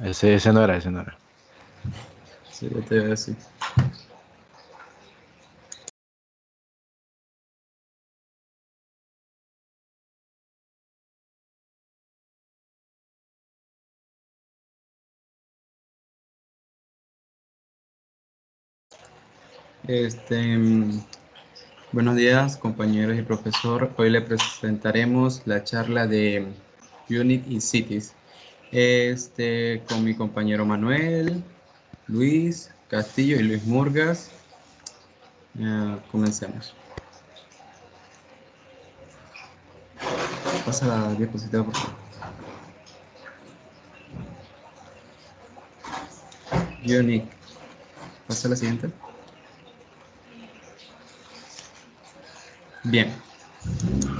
Ese no era, ese no era. Sí, ya te voy a decir. Este, buenos días, compañeros y profesor. Hoy le presentaremos la charla de Unit in Cities. Con mi compañero Manuel, Luis Castillo y Luis Murgas. Comencemos. Pasa la diapositiva, por favor. Unit. Pasa la siguiente. Bien.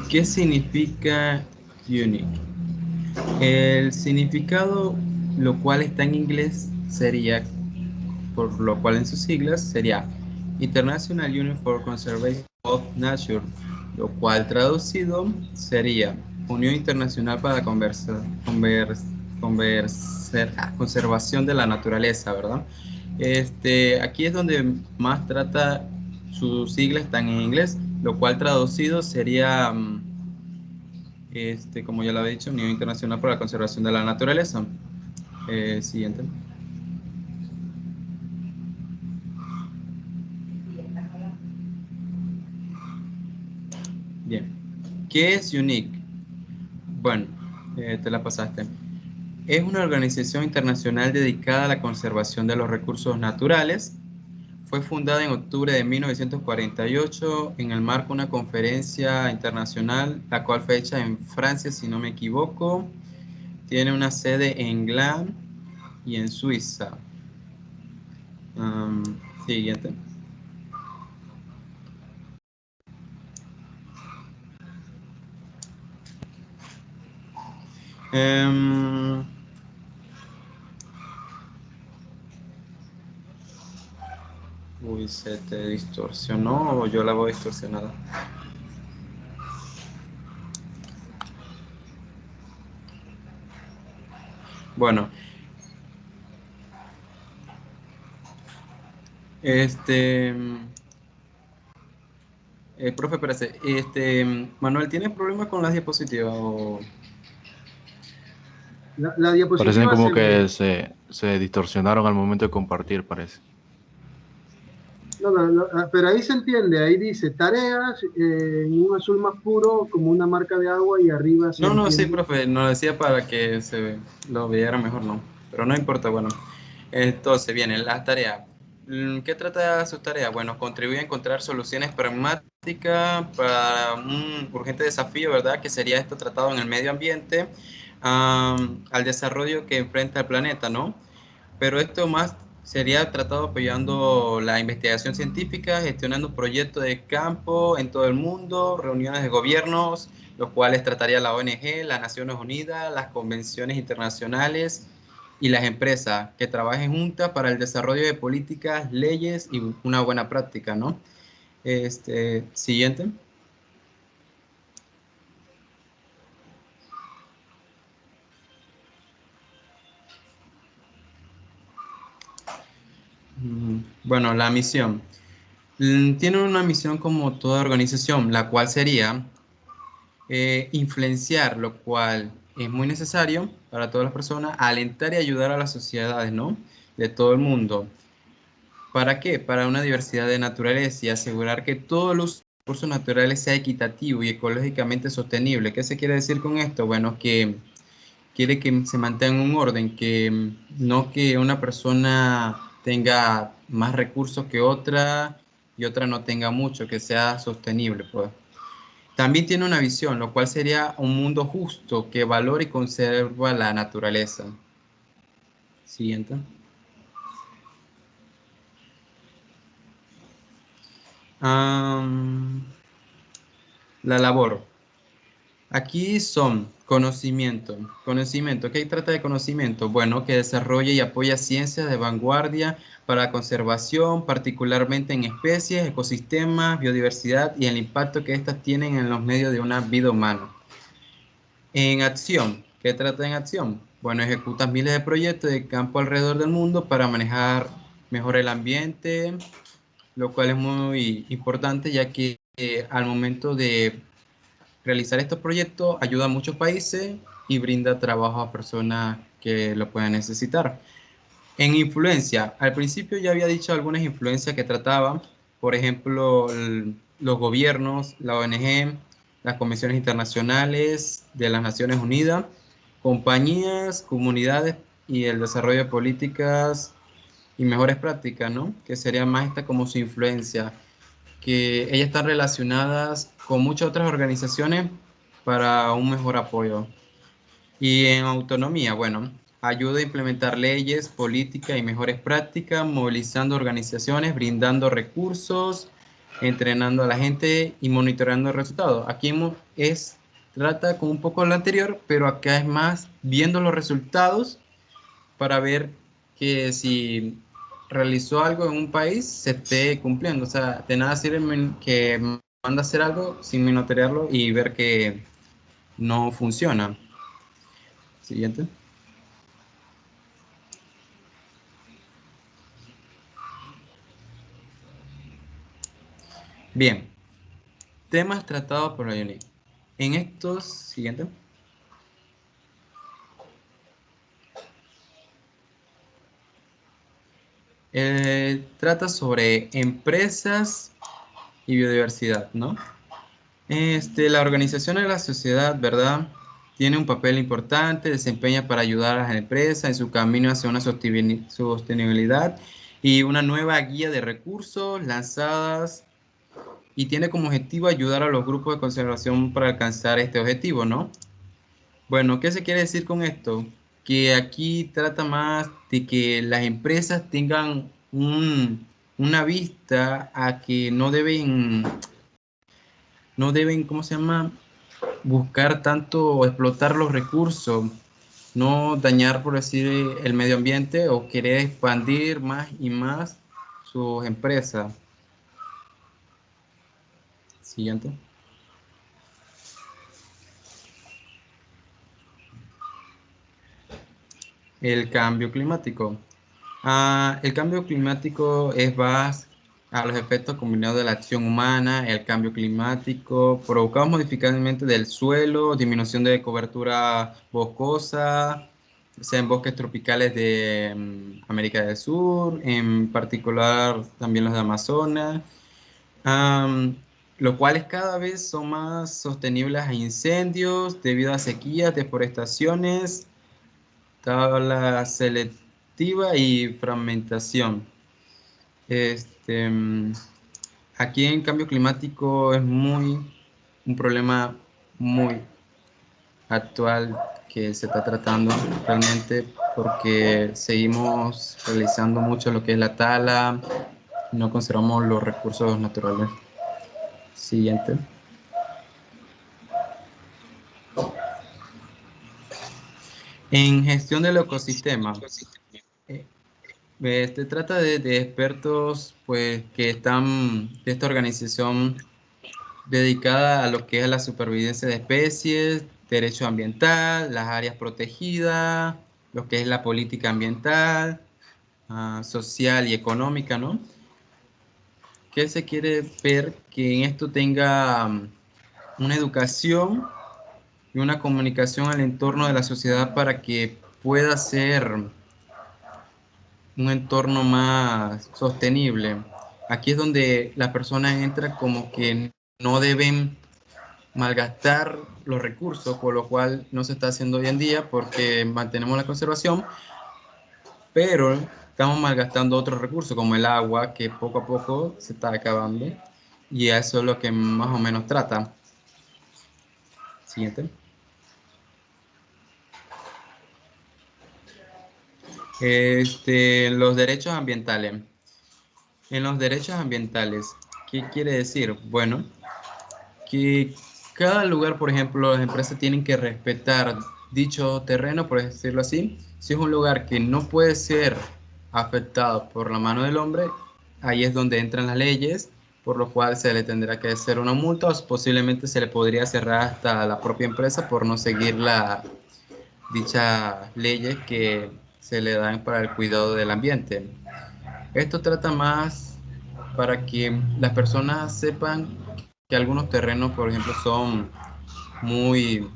¿Qué significa Unit? El significado, lo cual está en inglés, sería, por lo cual en sus siglas, sería International Union for Conservation of Nature, lo cual traducido sería Unión Internacional para la Conservación de la Naturaleza, ¿verdad? Aquí es donde más trata, sus siglas están en inglés, lo cual traducido sería como ya lo había dicho, Unión Internacional para la Conservación de la Naturaleza. Siguiente. Bien. ¿Qué es UNIC? Bueno, te la pasaste. Es una organización internacional dedicada a la conservación de los recursos naturales. Fue fundada en octubre de 1948 en el marco de una conferencia internacional, la cual fue hecha en Francia, si no me equivoco. Tiene una sede en Gland y en Suiza. Siguiente. Um, Uy, se te distorsionó o yo la voy distorsionada. Bueno, este, profe, espérate, Manuel, ¿tienes problemas con las diapositivas o? La Parecen diapositiva como se que me... se distorsionaron al momento de compartir, parece. No, pero ahí se entiende, ahí dice tareas en un azul más puro como una marca de agua y arriba se No, no, sí, entiende. profe, nos decía para que se lo viera mejor, no. Pero no importa, bueno. Entonces, vienen las tareas. ¿Qué trata sus tareas? Bueno, contribuye a encontrar soluciones pragmáticas para un urgente desafío, ¿verdad? Que sería esto tratado en el medio ambiente, al desarrollo que enfrenta el planeta, ¿no? Pero esto más sería tratado apoyando la investigación científica, gestionando proyectos de campo en todo el mundo, reuniones de gobiernos, los cuales trataría la ONG, las Naciones Unidas, las convenciones internacionales y las empresas que trabajen juntas para el desarrollo de políticas, leyes y una buena práctica, ¿no? Siguiente. Bueno, la misión. Tiene una misión como toda organización, la cual sería influenciar, lo cual es muy necesario para todas las personas, alentar y ayudar a las sociedades, ¿no? De todo el mundo. ¿Para qué? Para una diversidad de naturaleza y asegurar que todos los recursos naturales sea equitativo y ecológicamente sostenible. ¿Qué se quiere decir con esto? Bueno, que quiere que se mantenga un orden, que no que una persona tenga más recursos que otra y otra no tenga mucho, que sea sostenible, pues. También tiene una visión, lo cual sería un mundo justo que valore y conserva la naturaleza. Siguiente. Am, la labor. Aquí son conocimiento. Conocimiento. ¿Qué trata de conocimiento? Bueno, que desarrolla y apoya ciencias de vanguardia para la conservación, particularmente en especies, ecosistemas, biodiversidad y el impacto que éstas tienen en los medios de una vida humana. En acción. ¿Qué trata en acción? Bueno, ejecutan miles de proyectos de campo alrededor del mundo para manejar mejor el ambiente, lo cual es muy importante, ya que al momento de realizar estos proyectos ayuda a muchos países y brinda trabajo a personas que lo puedan necesitar. En influencia, al principio ya había dicho algunas influencias que trataba, por ejemplo, los gobiernos, la ONG, las comisiones internacionales de las Naciones Unidas, compañías, comunidades y el desarrollo de políticas y mejores prácticas, ¿no? Que sería más esta como su influencia, que ellas están relacionadas con muchas otras organizaciones para un mejor apoyo. Y en autonomía, bueno, ayuda a implementar leyes, políticas y mejores prácticas, movilizando organizaciones, brindando recursos, entrenando a la gente y monitoreando resultados. Aquí trata con un poco lo anterior, pero acá es más viendo los resultados para ver que si realizó algo en un país se esté cumpliendo. O sea, de nada sirve que manda a hacer algo sin monitorearlo y ver que no funciona. Siguiente. Bien, temas tratados por la UNIC. En estos, siguiente, trata sobre empresas y biodiversidad, ¿no? La organización de la sociedad, ¿verdad? Tiene un papel importante, desempeña para ayudar a las empresas en su camino hacia una sostenibilidad y una nueva guía de recursos lanzadas y tiene como objetivo ayudar a los grupos de conservación para alcanzar este objetivo, ¿no? Bueno, ¿qué se quiere decir con esto? Que aquí trata más de que las empresas tengan una vista a que no deben, ¿cómo se llama? Buscar tanto o explotar los recursos, no dañar, por decir, el medio ambiente o querer expandir más y más sus empresas. Siguiente. El cambio climático. El cambio climático va a los efectos combinados de la acción humana, el cambio climático, provocados modificadamente del suelo, disminución de cobertura boscosa, sea en bosques tropicales de América del Sur, en particular también los de Amazonas, am, los cuales cada vez son más sostenibles a incendios debido a sequías, deforestaciones, tabla selectiva y fragmentación. Este, mm, Aquí en cambio climático es un problema muy actual que se está tratando realmente porque seguimos realizando mucho lo que es la tala, no conservamos los recursos naturales. Siguiente. En gestión del ecosistema. Trata de expertos pues, que están de esta organización dedicada a lo que es la supervivencia de especies, derecho ambiental, las áreas protegidas, lo que es la política ambiental, social y económica, ¿no? ¿Qué se quiere ver? Que en esto tenga una educación y una comunicación al entorno de la sociedad para que pueda ser un entorno más sostenible. Aquí es donde la persona entra como que no deben malgastar los recursos, por lo cual no se está haciendo hoy en día porque mantenemos la conservación, pero estamos malgastando otros recursos como el agua que poco a poco se está acabando y eso es lo que más o menos trata. Siguiente. Los derechos ambientales. En los derechos ambientales, ¿qué quiere decir? Bueno, que cada lugar, por ejemplo, las empresas tienen que respetar dicho terreno, por decirlo así. Si es un lugar que no puede ser afectado por la mano del hombre, ahí es donde entran las leyes, por lo cual se le tendrá que hacer una multa o posiblemente se le podría cerrar hasta la propia empresa por no seguir dichas leyes que se le dan para el cuidado del ambiente. Esto trata más para que las personas sepan que algunos terrenos, por ejemplo, son muy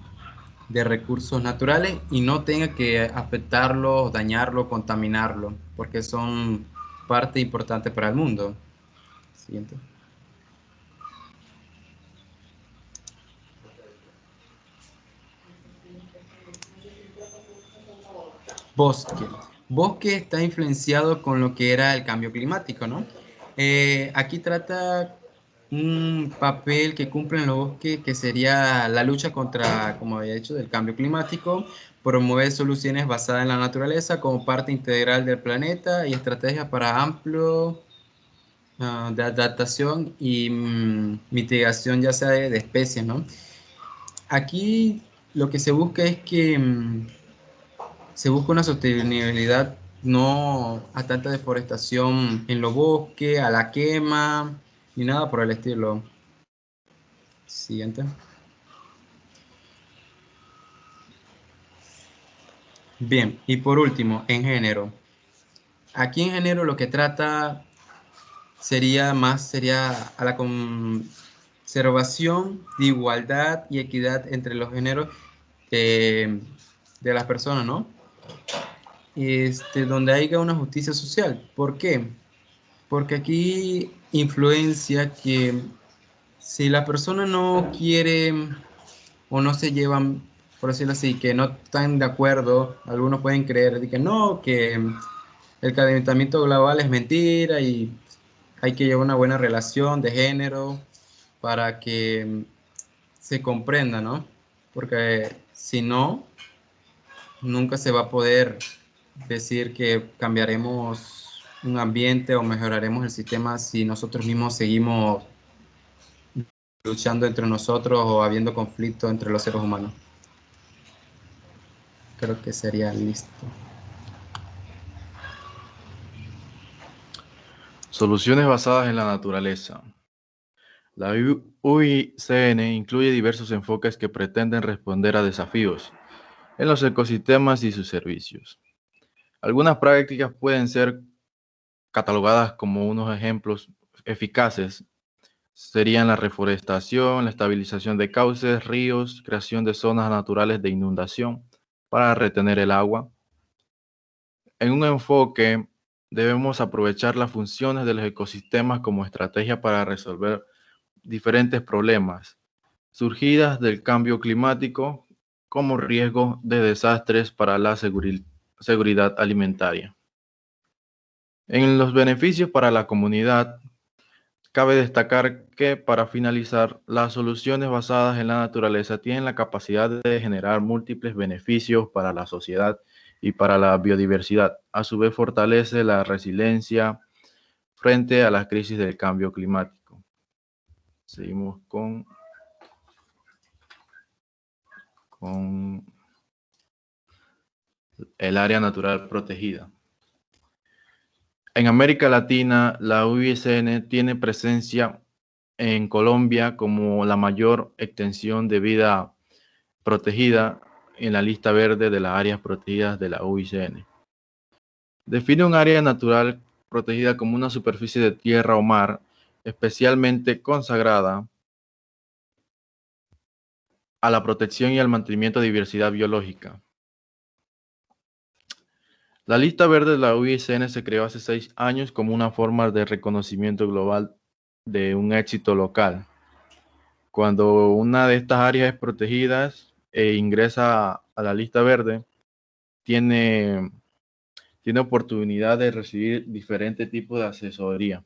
de recursos naturales y no tenga que afectarlo, dañarlo, contaminarlo, porque son parte importante para el mundo. Siguiente. Bosque. Bosque está influenciado con lo que era el cambio climático, ¿no? Aquí trata un papel que cumplen los bosques, que sería la lucha contra, como había dicho, del cambio climático, promover soluciones basadas en la naturaleza como parte integral del planeta y estrategias para amplio de adaptación y mitigación ya sea de especies, ¿no? Aquí lo que se busca es que se busca una sostenibilidad no a tanta deforestación en los bosques, a la quema, ni nada por el estilo. Siguiente. Bien, y por último, en género. Aquí en género lo que trata sería a la conservación de igualdad y equidad entre los géneros de las personas, ¿no? Donde haya una justicia social. ¿Por qué? Porque aquí influencia que si la persona no quiere o no se llevan, por decirlo así, que no están de acuerdo, algunos pueden creer de que no, que el calentamiento global es mentira y hay que llevar una buena relación de género para que se comprenda, ¿no? Porque si no, nunca se va a poder decir que cambiaremos un ambiente o mejoraremos el sistema si nosotros mismos seguimos luchando entre nosotros o habiendo conflicto entre los seres humanos. Creo que sería listo. Soluciones basadas en la naturaleza. La UICN incluye diversos enfoques que pretenden responder a desafíos en los ecosistemas y sus servicios. Algunas prácticas pueden ser catalogadas como unos ejemplos eficaces. Serían la reforestación, la estabilización de cauces, ríos, creación de zonas naturales de inundación para retener el agua. En un enfoque, debemos aprovechar las funciones de los ecosistemas como estrategia para resolver diferentes problemas surgidas del cambio climático como riesgo de desastres para la seguridad alimentaria. En los beneficios para la comunidad, cabe destacar que, para finalizar, las soluciones basadas en la naturaleza tienen la capacidad de generar múltiples beneficios para la sociedad y para la biodiversidad. A su vez, fortalece la resiliencia frente a las crisis del cambio climático. Seguimos con el área natural protegida. En América Latina, la UICN tiene presencia en Colombia como la mayor extensión de vida protegida en la lista verde de las áreas protegidas de la UICN. Define un área natural protegida como una superficie de tierra o mar especialmente consagrada a la protección y al mantenimiento de diversidad biológica. La lista verde de la UICN se creó hace 6 años como una forma de reconocimiento global de un éxito local. Cuando una de estas áreas es protegida e ingresa a la lista verde, tiene oportunidad de recibir diferentes tipos de asesoría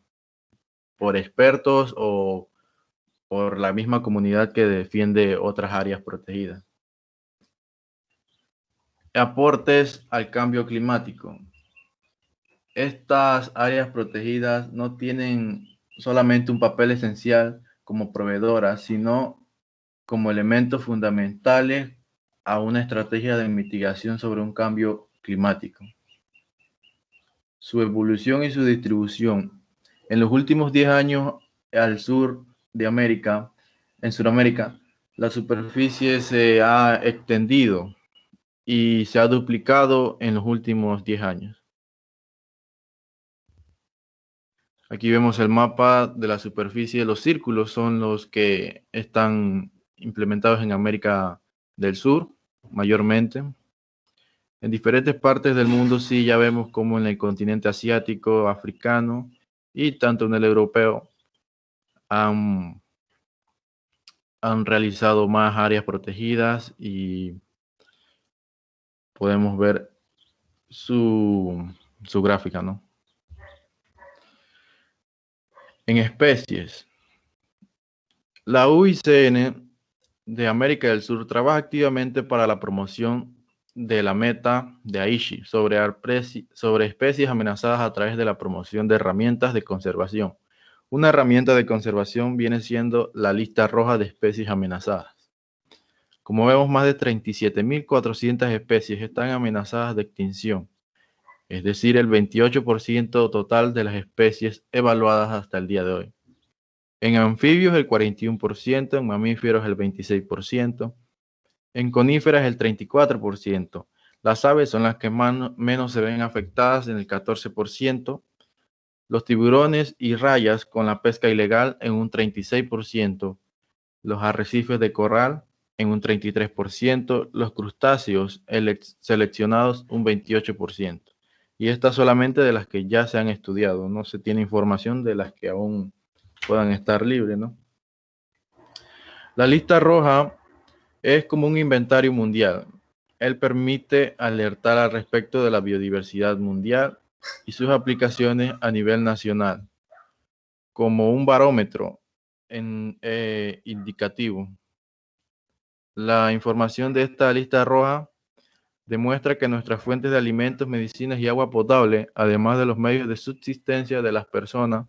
por expertos o por la misma comunidad que defiende otras áreas protegidas. Aportes al cambio climático. Estas áreas protegidas no tienen solamente un papel esencial como proveedoras, sino como elementos fundamentales a una estrategia de mitigación sobre un cambio climático. Su evolución y su distribución. En los últimos 10 años, al sur de América, en Sudamérica, la superficie se ha extendido y se ha duplicado en los últimos 10 años. Aquí vemos el mapa de la superficie. Los círculos son los que están implementados en América del Sur, mayormente. En diferentes partes del mundo sí ya vemos como en el continente asiático, africano y tanto en el europeo han realizado más áreas protegidas y podemos ver su gráfica, ¿no? En especies, la UICN de América del Sur trabaja activamente para la promoción de la meta de Aichi sobre especies amenazadas a través de la promoción de herramientas de conservación. Una herramienta de conservación viene siendo la lista roja de especies amenazadas. Como vemos, más de 37.400 especies están amenazadas de extinción, es decir, el 28% total de las especies evaluadas hasta el día de hoy. En anfibios el 41%, en mamíferos el 26%, en coníferas el 34%. Las aves son las que menos se ven afectadas en el 14%, los tiburones y rayas con la pesca ilegal en un 36%, los arrecifes de coral en un 33%, los crustáceos seleccionados un 28%. Y estas solamente de las que ya se han estudiado, no se tiene información de las que aún puedan estar libres, ¿no? La lista roja es como un inventario mundial. Él permite alertar al respecto de la biodiversidad mundial y sus aplicaciones a nivel nacional, como un barómetro indicativo. La información de esta lista roja demuestra que nuestras fuentes de alimentos, medicinas y agua potable, además de los medios de subsistencia de las personas,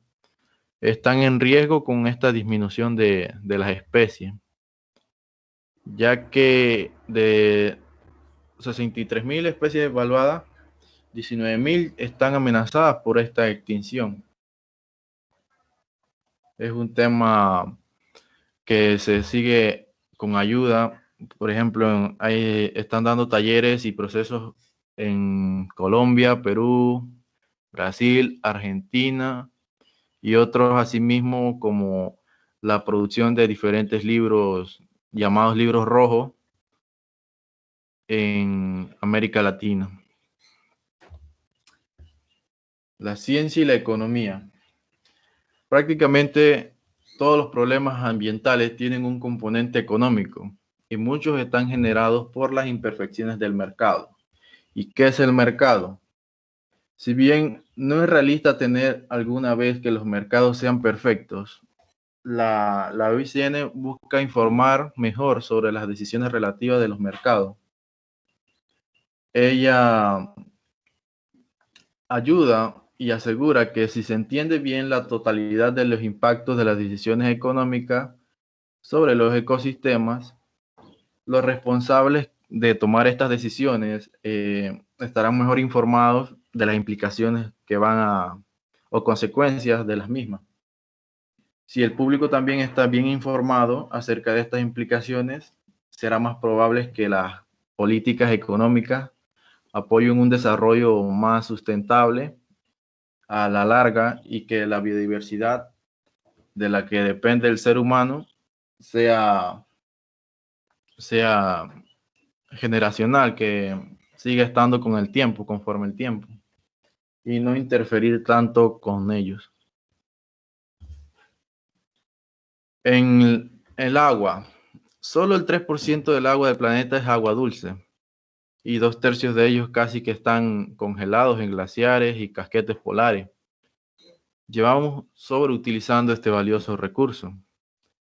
están en riesgo con esta disminución de las especies, ya que de 63.000 especies evaluadas, 19.000 están amenazadas por esta extinción. Es un tema que se sigue con ayuda. Por ejemplo, están dando talleres y procesos en Colombia, Perú, Brasil, Argentina y otros asimismo, como la producción de diferentes libros llamados libros rojos en América Latina. La ciencia y la economía. Prácticamente todos los problemas ambientales tienen un componente económico y muchos están generados por las imperfecciones del mercado. ¿Y qué es el mercado? Si bien no es realista tener alguna vez que los mercados sean perfectos, la OICN busca informar mejor sobre las decisiones relativas de los mercados. Ella ayuda y asegura que si se entiende bien la totalidad de los impactos de las decisiones económicas sobre los ecosistemas, los responsables de tomar estas decisiones estarán mejor informados de las implicaciones que o consecuencias de las mismas. Si el público también está bien informado acerca de estas implicaciones, será más probable que las políticas económicas apoyen un desarrollo más sustentable a la larga y que la biodiversidad de la que depende el ser humano sea generacional, que siga estando con el tiempo, conforme el tiempo, y no interferir tanto con ellos. En el agua, solo el 3% del agua del planeta es agua dulce, y 2/3 de ellos casi que están congelados en glaciares y casquetes polares. Llevamos sobreutilizando este valioso recurso.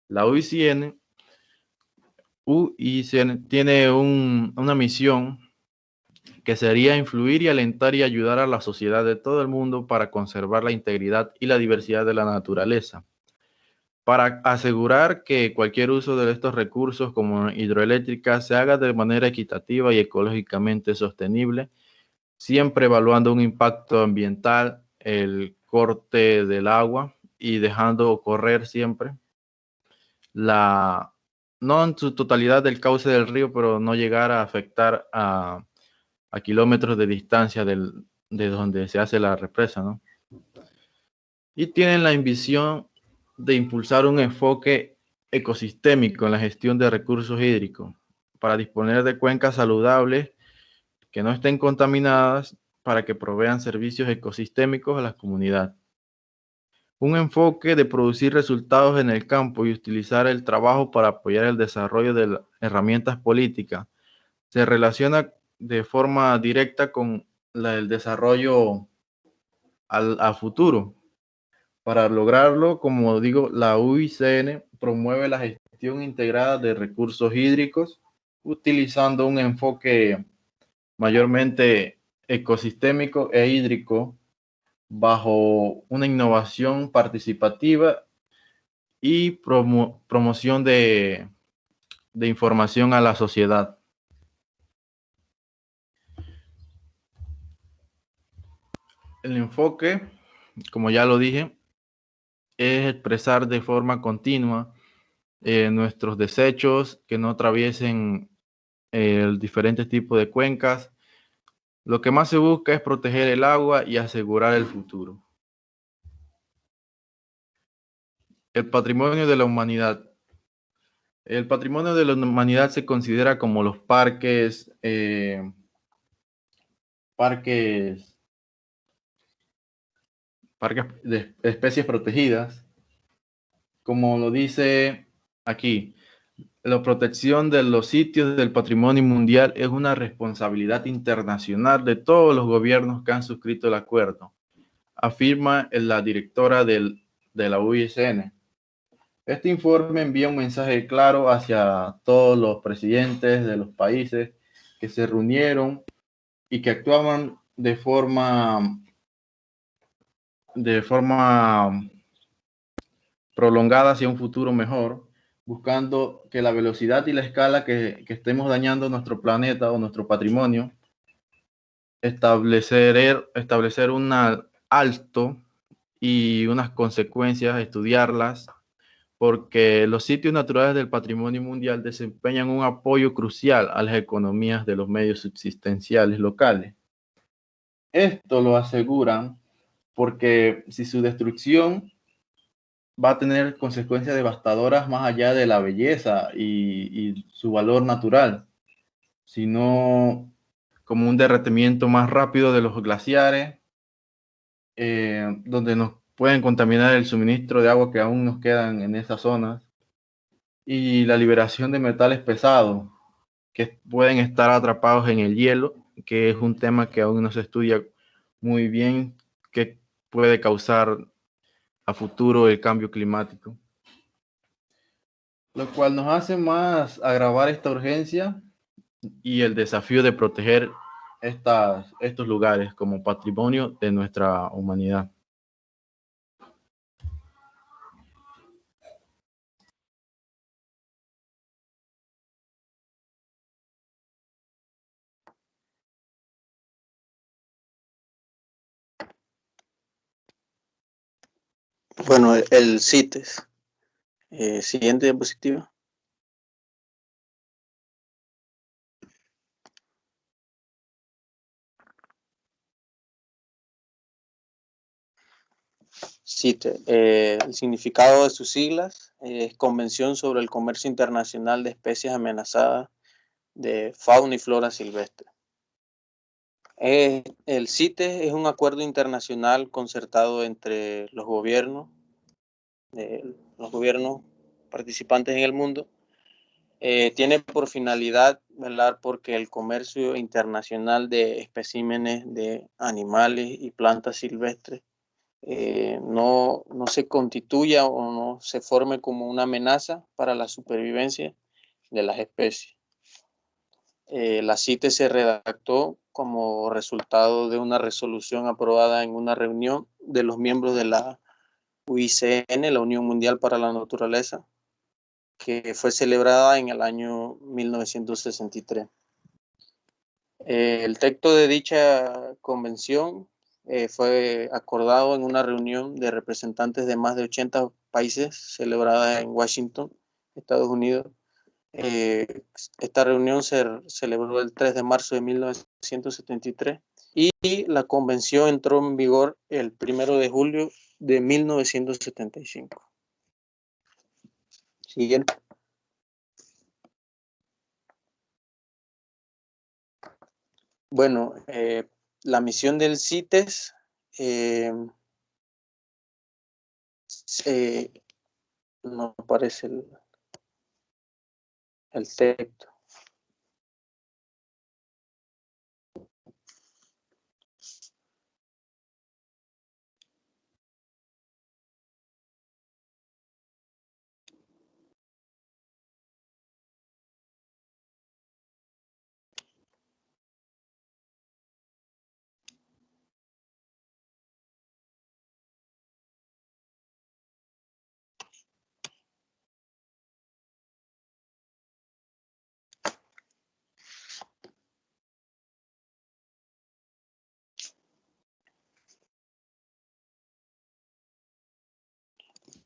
La UICN tiene una misión que sería influir y alentar y ayudar a la sociedad de todo el mundo para conservar la integridad y la diversidad de la naturaleza, para asegurar que cualquier uso de estos recursos como hidroeléctrica se haga de manera equitativa y ecológicamente sostenible, siempre evaluando un impacto ambiental, el corte del agua y dejando correr siempre la no en su totalidad del cauce del río, pero no llegar a afectar a kilómetros de distancia de donde se hace la represa, ¿no? Y tienen la ambición de impulsar un enfoque ecosistémico en la gestión de recursos hídricos para disponer de cuencas saludables que no estén contaminadas para que provean servicios ecosistémicos a la comunidad. Un enfoque de producir resultados en el campo y utilizar el trabajo para apoyar el desarrollo de las herramientas políticas se relaciona de forma directa con el desarrollo a futuro. Para lograrlo, como digo, la UICN promueve la gestión integrada de recursos hídricos utilizando un enfoque mayormente ecosistémico e hídrico bajo una innovación participativa y promoción de información a la sociedad. El enfoque, como ya lo dije, es expresar de forma continua nuestros desechos que no atraviesen diferentes tipos de cuencas. Lo que más se busca es proteger el agua y asegurar el futuro. El patrimonio de la humanidad. El patrimonio de la humanidad se considera como los parques de especies protegidas, como lo dice aquí. La protección de los sitios del patrimonio mundial es una responsabilidad internacional de todos los gobiernos que han suscrito el acuerdo, afirma la directora de la UICN. Este informe envía un mensaje claro hacia todos los presidentes de los países que se reunieron y que actuaban de forma prolongada hacia un futuro mejor, buscando que la velocidad y la escala que estemos dañando nuestro planeta o nuestro patrimonio, establecer un alto y unas consecuencias, estudiarlas, porque los sitios naturales del patrimonio mundial desempeñan un apoyo crucial a las economías de los medios subsistenciales locales. Esto lo aseguran porque si su destrucción va a tener consecuencias devastadoras más allá de la belleza y su valor natural, sino como un derretimiento más rápido de los glaciares, donde nos pueden contaminar el suministro de agua que aún nos quedan en esas zonas, y la liberación de metales pesados que pueden estar atrapados en el hielo, que es un tema que aún no se estudia muy bien, que puede causar a futuro el cambio climático, lo cual nos hace más agravar esta urgencia y el desafío de proteger estos lugares como patrimonio de nuestra humanidad. Bueno, el CITES. Siguiente diapositiva. CITES. El significado de sus siglas es Convención sobre el Comercio Internacional de Especies Amenazadas de Fauna y Flora Silvestre. El CITES es un acuerdo internacional concertado entre los gobiernos participantes en el mundo. Tiene por finalidad velar porque el comercio internacional de especímenes de animales y plantas silvestres no se constituya o no se forme como una amenaza para la supervivencia de las especies. La CITES se redactó como resultado de una resolución aprobada en una reunión de los miembros de la UICN, la Unión Mundial para la Naturaleza, que fue celebrada en el año 1963. El texto de dicha convención fue acordado en una reunión de representantes de más de 80 países celebrada en Washington, Estados Unidos, Esta reunión se celebró el 3 de marzo de 1973 y la convención entró en vigor el 1 de julio de 1975. Siguiente. Bueno, la misión del CITES no aparece el texto.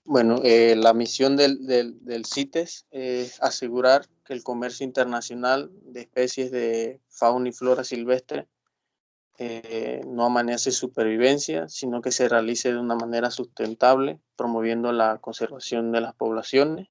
Bueno, la misión del CITES es asegurar que el comercio internacional de especies de fauna y flora silvestre no amenace su supervivencia, sino que se realice de una manera sustentable, promoviendo la conservación de las poblaciones.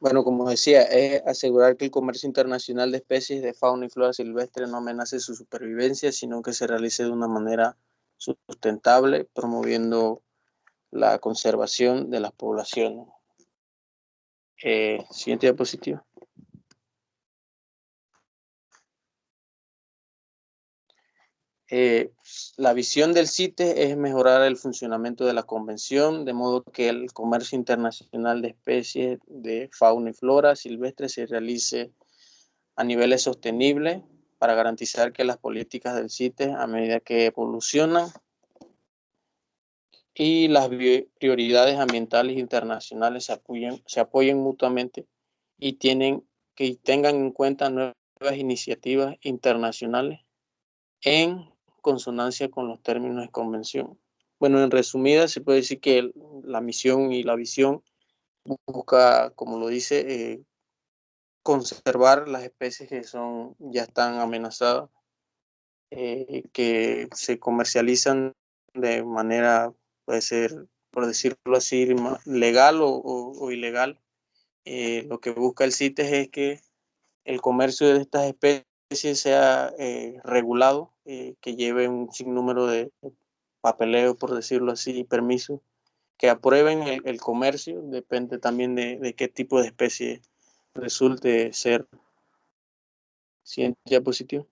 Bueno, como decía, es asegurar que el comercio internacional de especies de fauna y flora silvestre no amenace su supervivencia, sino que se realice de una manera sustentable, promoviendo la conservación de las poblaciones. Siguiente diapositiva. La visión del CITES es mejorar el funcionamiento de la convención, de modo que el comercio internacional de especies de fauna y flora silvestre se realice a niveles sostenibles para garantizar que las políticas del CITES, a medida que evolucionan, y las prioridades ambientales internacionales se apoyen mutuamente y tengan en cuenta nuevas iniciativas internacionales en consonancia con los términos de convención. Bueno, en resumida, se puede decir que la misión y la visión busca, como lo dice, conservar las especies que ya están amenazadas, que se comercializan de manera, puede ser, por decirlo así, legal o ilegal. Lo que busca el CITES es que el comercio de estas especies sea regulado, que lleve un sinnúmero de papeleo, por decirlo así, y permisos, que aprueben el comercio, depende también de qué tipo de especie resulte ser. Siguiente diapositiva.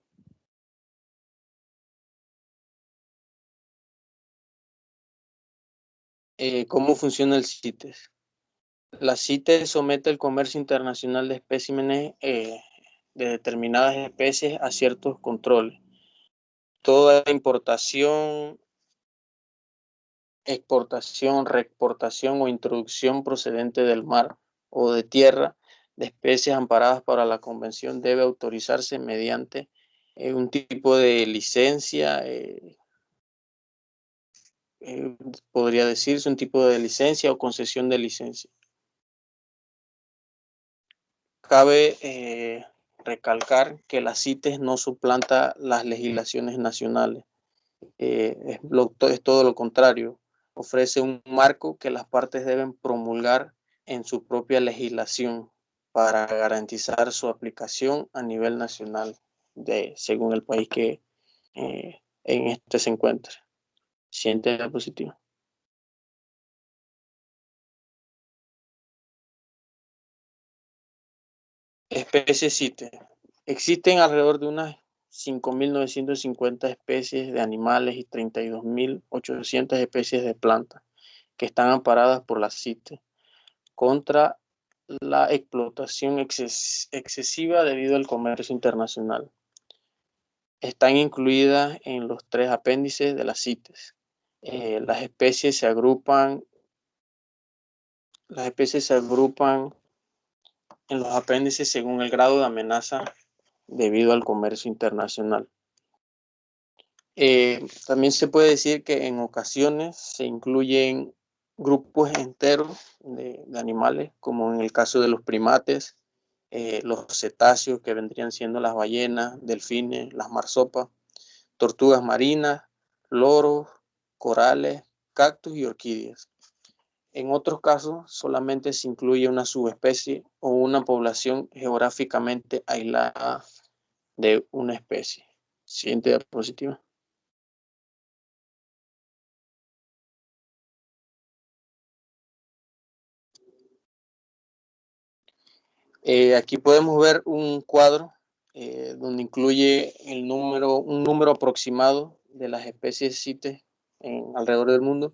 ¿Cómo funciona el CITES? La CITES somete el comercio internacional de especímenes de determinadas especies a ciertos controles. Toda importación, exportación, reexportación o introducción procedente del mar o de tierra de especies amparadas para la convención debe autorizarse mediante un tipo de licencia, podría decirse un tipo de licencia o concesión de licencia. Cabe recalcar que la CITES no suplanta las legislaciones nacionales, es todo lo contrario, ofrece un marco que las partes deben promulgar en su propia legislación para garantizar su aplicación a nivel nacional según el país que en este se encuentre. Siguiente diapositiva. Especies CITES. Existen alrededor de unas 5.950 especies de animales y 32.800 especies de plantas que están amparadas por la CITES contra la explotación excesiva debido al comercio internacional. Están incluidas en los 3 apéndices de la CITES. Las especies se agrupan las especies se agrupan en los apéndices según el grado de amenaza debido al comercio internacional. También se puede decir que en ocasiones se incluyen grupos enteros de animales, como en el caso de los primates, los cetáceos, que vendrían siendo las ballenas, delfines, las marsopas, tortugas marinas, loros, corales, cactus y orquídeas. En otros casos, solamente se incluye una subespecie o una población geográficamente aislada de una especie. Siguiente diapositiva. Aquí podemos ver un cuadro donde incluye un número aproximado de las especies CITES alrededor del mundo,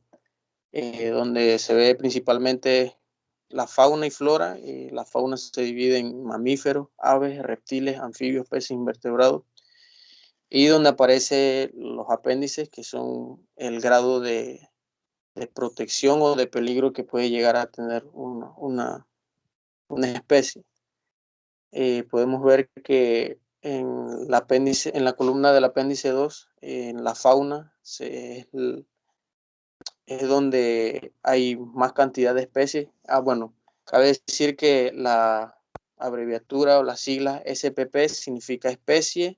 donde se ve principalmente la fauna y flora. La fauna se divide en mamíferos, aves, reptiles, anfibios, peces, invertebrados, y donde aparecen los apéndices, que son el grado de protección o de peligro que puede llegar a tener una especie. Podemos ver que en la columna del apéndice 2, en la fauna, es donde hay más cantidad de especies. Bueno, cabe decir que la abreviatura o la sigla SPP significa especie,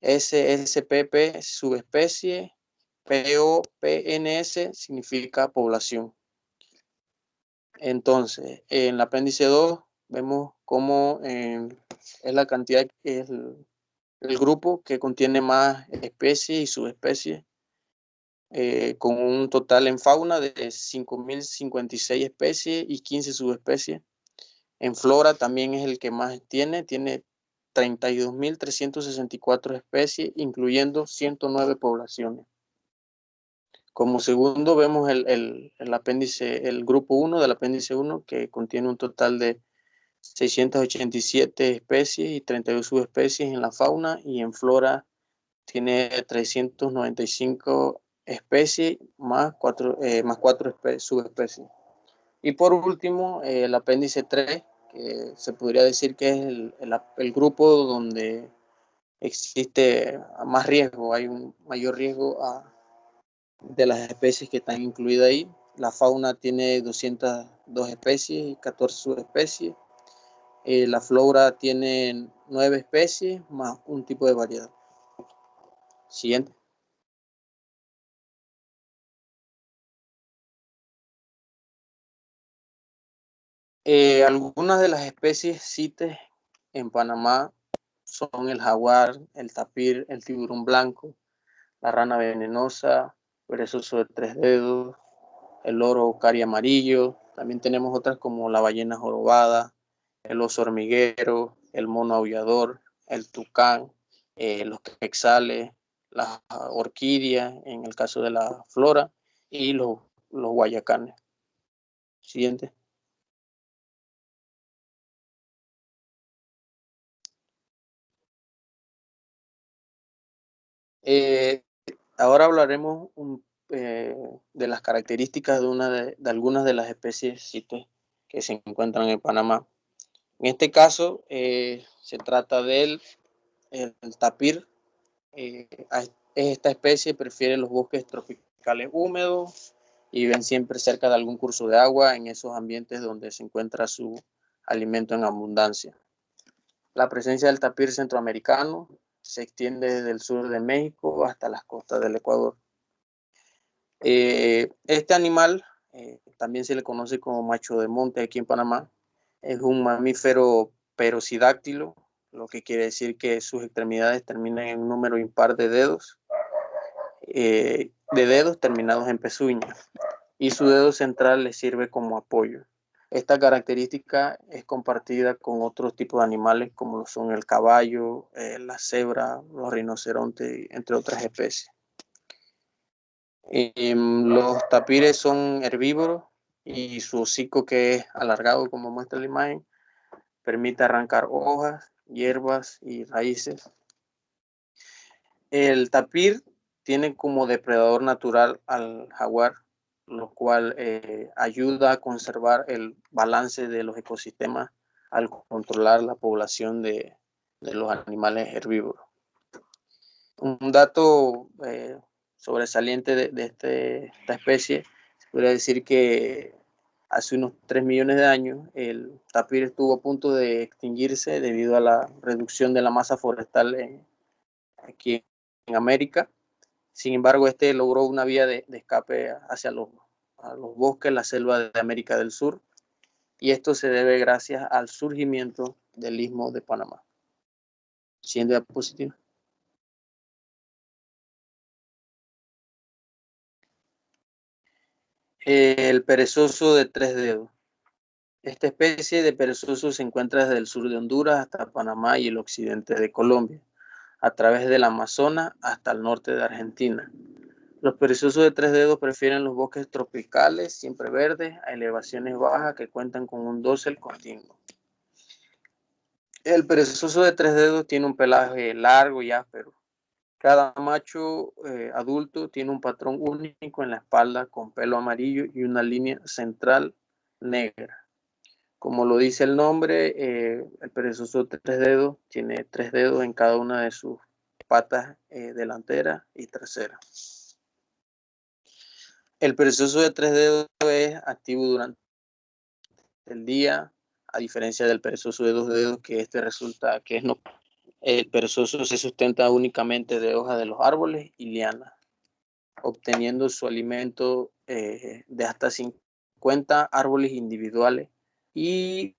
SSPP subespecie, POPNS significa población. Entonces, en el apéndice 2 vemos cómo es la cantidad, es el grupo que contiene más especies y subespecies, con un total en fauna de 5.056 especies y 15 subespecies. En flora también es el que más tiene 32.364 especies, incluyendo 109 poblaciones. Como segundo vemos el apéndice, el grupo 1 del apéndice 1, que contiene un total de 687 especies y 32 subespecies en la fauna, y en flora tiene 395 especies más 4 subespecies. Y por último, el apéndice 3, que se podría decir que es el grupo donde existe más riesgo, hay un mayor riesgo de las especies que están incluidas ahí. La fauna tiene 202 especies y 14 subespecies. La flora tiene 9 especies más un tipo de variedad. Siguiente. Algunas de las especies CITES en Panamá son el jaguar, el tapir, el tiburón blanco, la rana venenosa, perezoso de 3 dedos, el loro cari amarillo. También tenemos otras como la ballena jorobada, el oso hormiguero, el mono aullador, el tucán, los quetzales, las orquídeas en el caso de la flora, y los guayacanes. Siguiente. Ahora hablaremos de las características de algunas de las especies CITES que se encuentran en Panamá. En este caso, se trata del tapir. Esta especie prefiere los bosques tropicales húmedos y viven siempre cerca de algún curso de agua, en esos ambientes donde se encuentra su alimento en abundancia. La presencia del tapir centroamericano se extiende desde el sur de México hasta las costas del Ecuador. Este animal, también se le conoce como macho de monte aquí en Panamá, es un mamífero perocidáctilo, lo que quiere decir que sus extremidades terminan en un número impar de dedos terminados en pezuñas, y su dedo central le sirve como apoyo. Esta característica es compartida con otros tipos de animales como lo son el caballo, la cebra, los rinocerontes, entre otras especies. Los tapires son herbívoros y su hocico, que es alargado como muestra la imagen, permite arrancar hojas, hierbas y raíces. El tapir tiene como depredador natural al jaguar, lo cual ayuda a conservar el balance de los ecosistemas al controlar la población de los animales herbívoros. Un dato sobresaliente de esta especie, se podría decir que hace unos 3 millones de años el tapir estuvo a punto de extinguirse debido a la reducción de la masa forestal aquí en América. Sin embargo, este logró una vía de escape hacia los bosques, la selva de América del Sur, y esto se debe gracias al surgimiento del Istmo de Panamá. Siguiente diapositiva. El perezoso de 3 dedos. Esta especie de perezoso se encuentra desde el sur de Honduras hasta Panamá y el occidente de Colombia, a través del Amazonas hasta el norte de Argentina. Los perezosos de 3 dedos prefieren los bosques tropicales, siempre verdes, a elevaciones bajas que cuentan con un dosel continuo. El perezoso de 3 dedos tiene un pelaje largo y áspero. Cada macho adulto tiene un patrón único en la espalda con pelo amarillo y una línea central negra. Como lo dice el nombre, el perezoso de 3 dedos tiene 3 dedos en cada una de sus patas delantera y trasera. El perezoso de 3 dedos es activo durante el día, a diferencia del perezoso de 2 dedos, que resulta que es no. El perezoso se sustenta únicamente de hojas de los árboles y lianas, obteniendo su alimento de hasta 50 árboles individuales y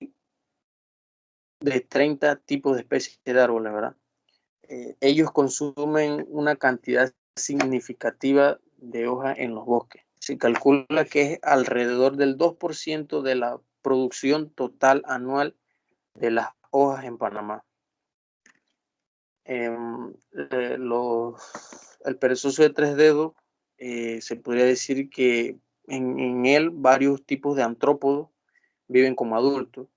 de 30 tipos de especies de árboles, ¿verdad? Ellos consumen una cantidad significativa de hojas en los bosques. Se calcula que es alrededor del 2% de la producción total anual de las hojas en Panamá. El perezoso de 3 dedos, se podría decir que en él varios tipos de antrópodos viven como adultos.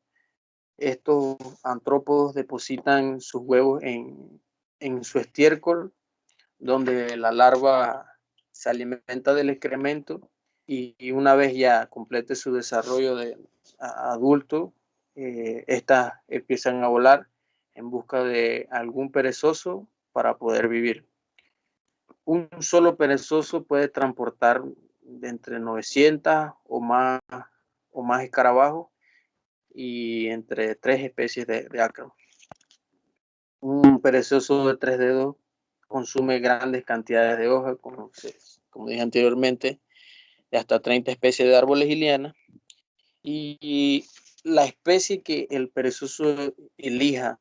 Estos antrópodos depositan sus huevos en su estiércol, donde la larva se alimenta del excremento y una vez ya complete su desarrollo de adulto, estas empiezan a volar en busca de algún perezoso para poder vivir. Un solo perezoso puede transportar de entre 900 o más escarabajos y entre 3 especies de ácaros. Un perezoso de 3 dedos consume grandes cantidades de hojas, como dije anteriormente, de hasta 30 especies de árboles y lianas. Y la especie que el perezoso elija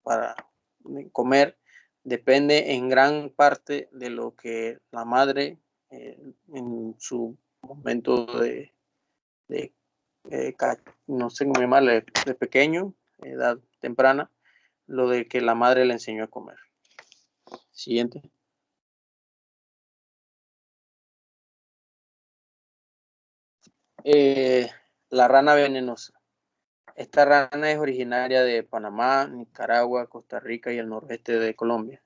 para comer depende en gran parte de lo que la madre en su momento no sé cómo llamarle, de pequeño, edad temprana, lo de que la madre le enseñó a comer. Siguiente. La rana venenosa. Esta rana es originaria de Panamá, Nicaragua, Costa Rica y el noroeste de Colombia.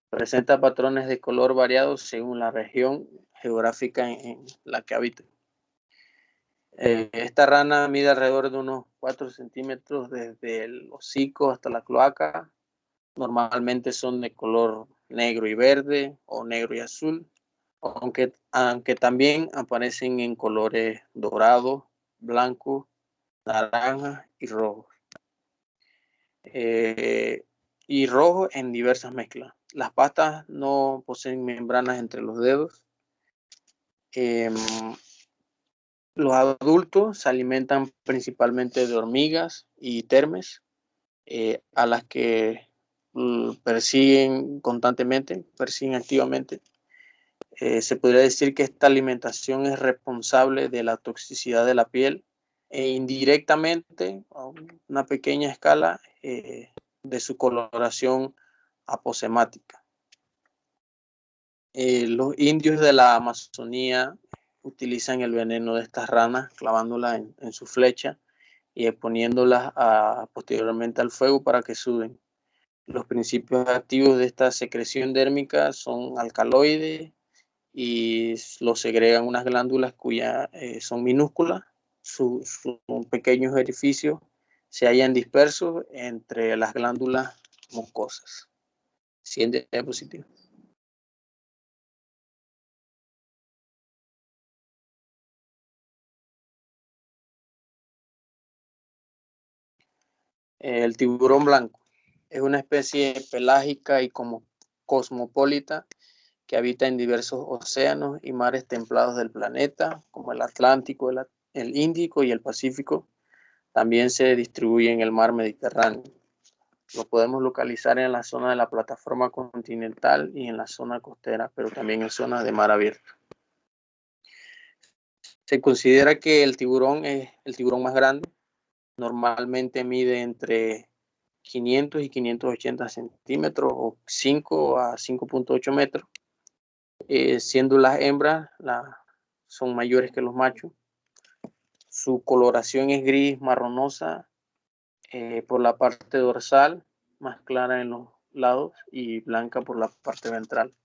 Presenta patrones de color variados según la región geográfica en la que habita. Esta rana mide alrededor de unos 4 centímetros desde el hocico hasta la cloaca. Normalmente son de color negro y verde o negro y azul, aunque también aparecen en colores dorados, blancos, naranja y rojo. Y rojo en diversas mezclas. Las patas no poseen membranas entre los dedos. Los adultos se alimentan principalmente de hormigas y termes, a las que persiguen constantemente, persiguen activamente. Se podría decir que esta alimentación es responsable de la toxicidad de la piel e indirectamente, a una pequeña escala, de su coloración aposemática. Los indios de la Amazonía utilizan el veneno de estas ranas clavándolas en su flecha y exponiéndolas posteriormente al fuego para que suden. Los principios activos de esta secreción dérmica son alcaloides y lo segregan unas glándulas cuyas son minúsculas, sus pequeños orificios se hallan dispersos entre las glándulas mucosas. Siguiente diapositiva. El tiburón blanco es una especie pelágica y como cosmopolita que habita en diversos océanos y mares templados del planeta, como el Atlántico, el Índico y el Pacífico. También se distribuye en el mar Mediterráneo. Lo podemos localizar en la zona de la plataforma continental y en la zona costera, pero también en zonas de mar abierto. Se considera que el tiburón es el tiburón más grande. Normalmente mide entre 500 y 580 centímetros o 5 a 5.8 metros, siendo las hembras son mayores que los machos. Su coloración es gris marronosa por la parte dorsal, más clara en los lados y blanca por la parte ventral.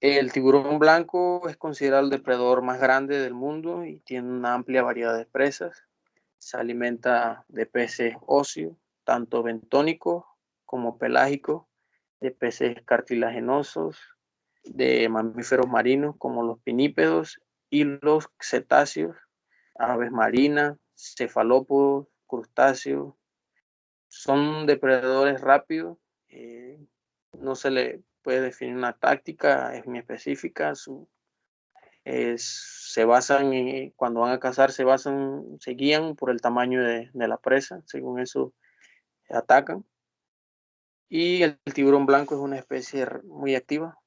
El tiburón blanco es considerado el depredador más grande del mundo y tiene una amplia variedad de presas. Se alimenta de peces óseos, tanto bentónicos como pelágicos, de peces cartilaginosos, de mamíferos marinos como los pinípedos y los cetáceos, aves marinas, cefalópodos, crustáceos. Son depredadores rápidos, no se le puede definir una táctica en específica. Se basan cuando van a cazar, se guían por el tamaño de la presa, según eso atacan. Y el tiburón blanco es una especie muy activa,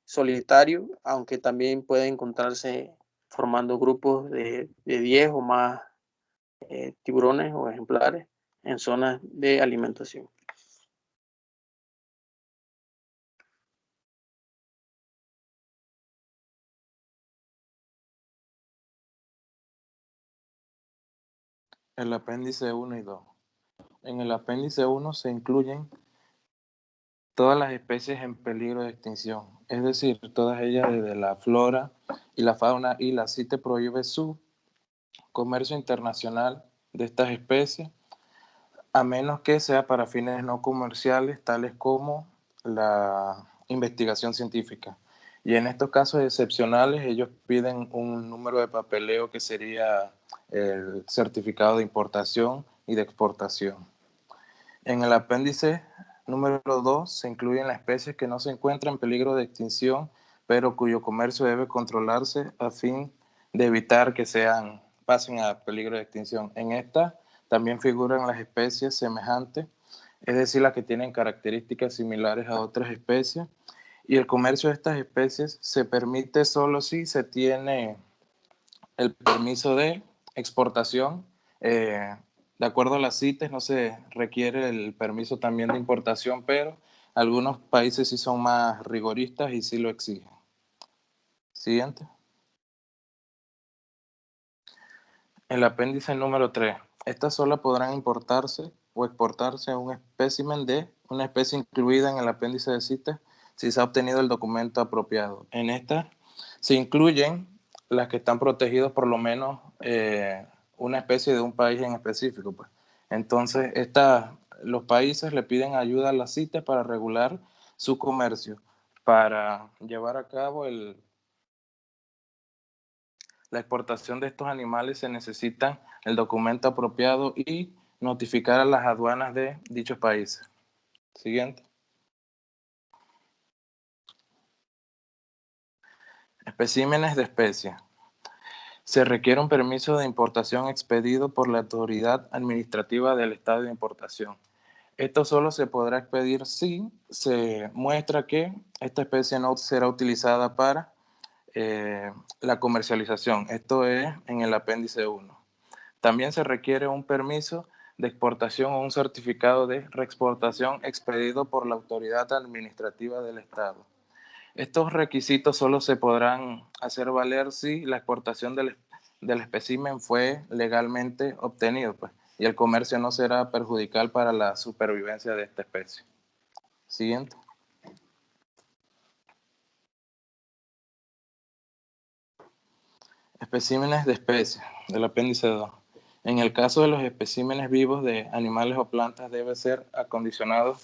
solitario, aunque también puede encontrarse formando grupos de 10 o más tiburones o ejemplares en zonas de alimentación. El apéndice 1 y 2. En el apéndice 1 se incluyen todas las especies en peligro de extinción, es decir, todas ellas desde la flora y la fauna, y la CITES prohíbe su comercio internacional de estas especies, a menos que sea para fines no comerciales, tales como la investigación científica. Y en estos casos excepcionales, ellos piden un número de papeleo que sería el certificado de importación y de exportación. En el apéndice número 2 se incluyen las especies que no se encuentran en peligro de extinción, pero cuyo comercio debe controlarse a fin de evitar que pasen a peligro de extinción. En esta también figuran las especies semejantes, es decir, las que tienen características similares a otras especies, y el comercio de estas especies se permite solo si se tiene el permiso de exportación. De acuerdo a las CITES no se requiere el permiso también de importación, pero algunos países sí son más rigoristas y sí lo exigen. Siguiente. El apéndice número 3. Estas solo podrán importarse o exportarse un espécimen de una especie incluida en el apéndice de CITES si se ha obtenido el documento apropiado. En estas se incluyen las que están protegidas por lo menos una especie de un país en específico, pues. Entonces, los países le piden ayuda a las CITES para regular su comercio, para llevar a cabo la exportación de estos animales. Se necesita el documento apropiado y notificar a las aduanas de dichos países. Siguiente. Especímenes de especies. Se requiere un permiso de importación expedido por la autoridad administrativa del estado de importación. Esto solo se podrá expedir si se muestra que esta especie no será utilizada para la comercialización. Esto es en el apéndice 1. También se requiere un permiso de exportación o un certificado de reexportación expedido por la autoridad administrativa del estado. Estos requisitos solo se podrán hacer valer si la exportación del espécimen fue legalmente obtenido, pues, y el comercio no será perjudicial para la supervivencia de esta especie. Siguiente. Especímenes de especies, del apéndice 2. En el caso de los especímenes vivos de animales o plantas debe ser acondicionado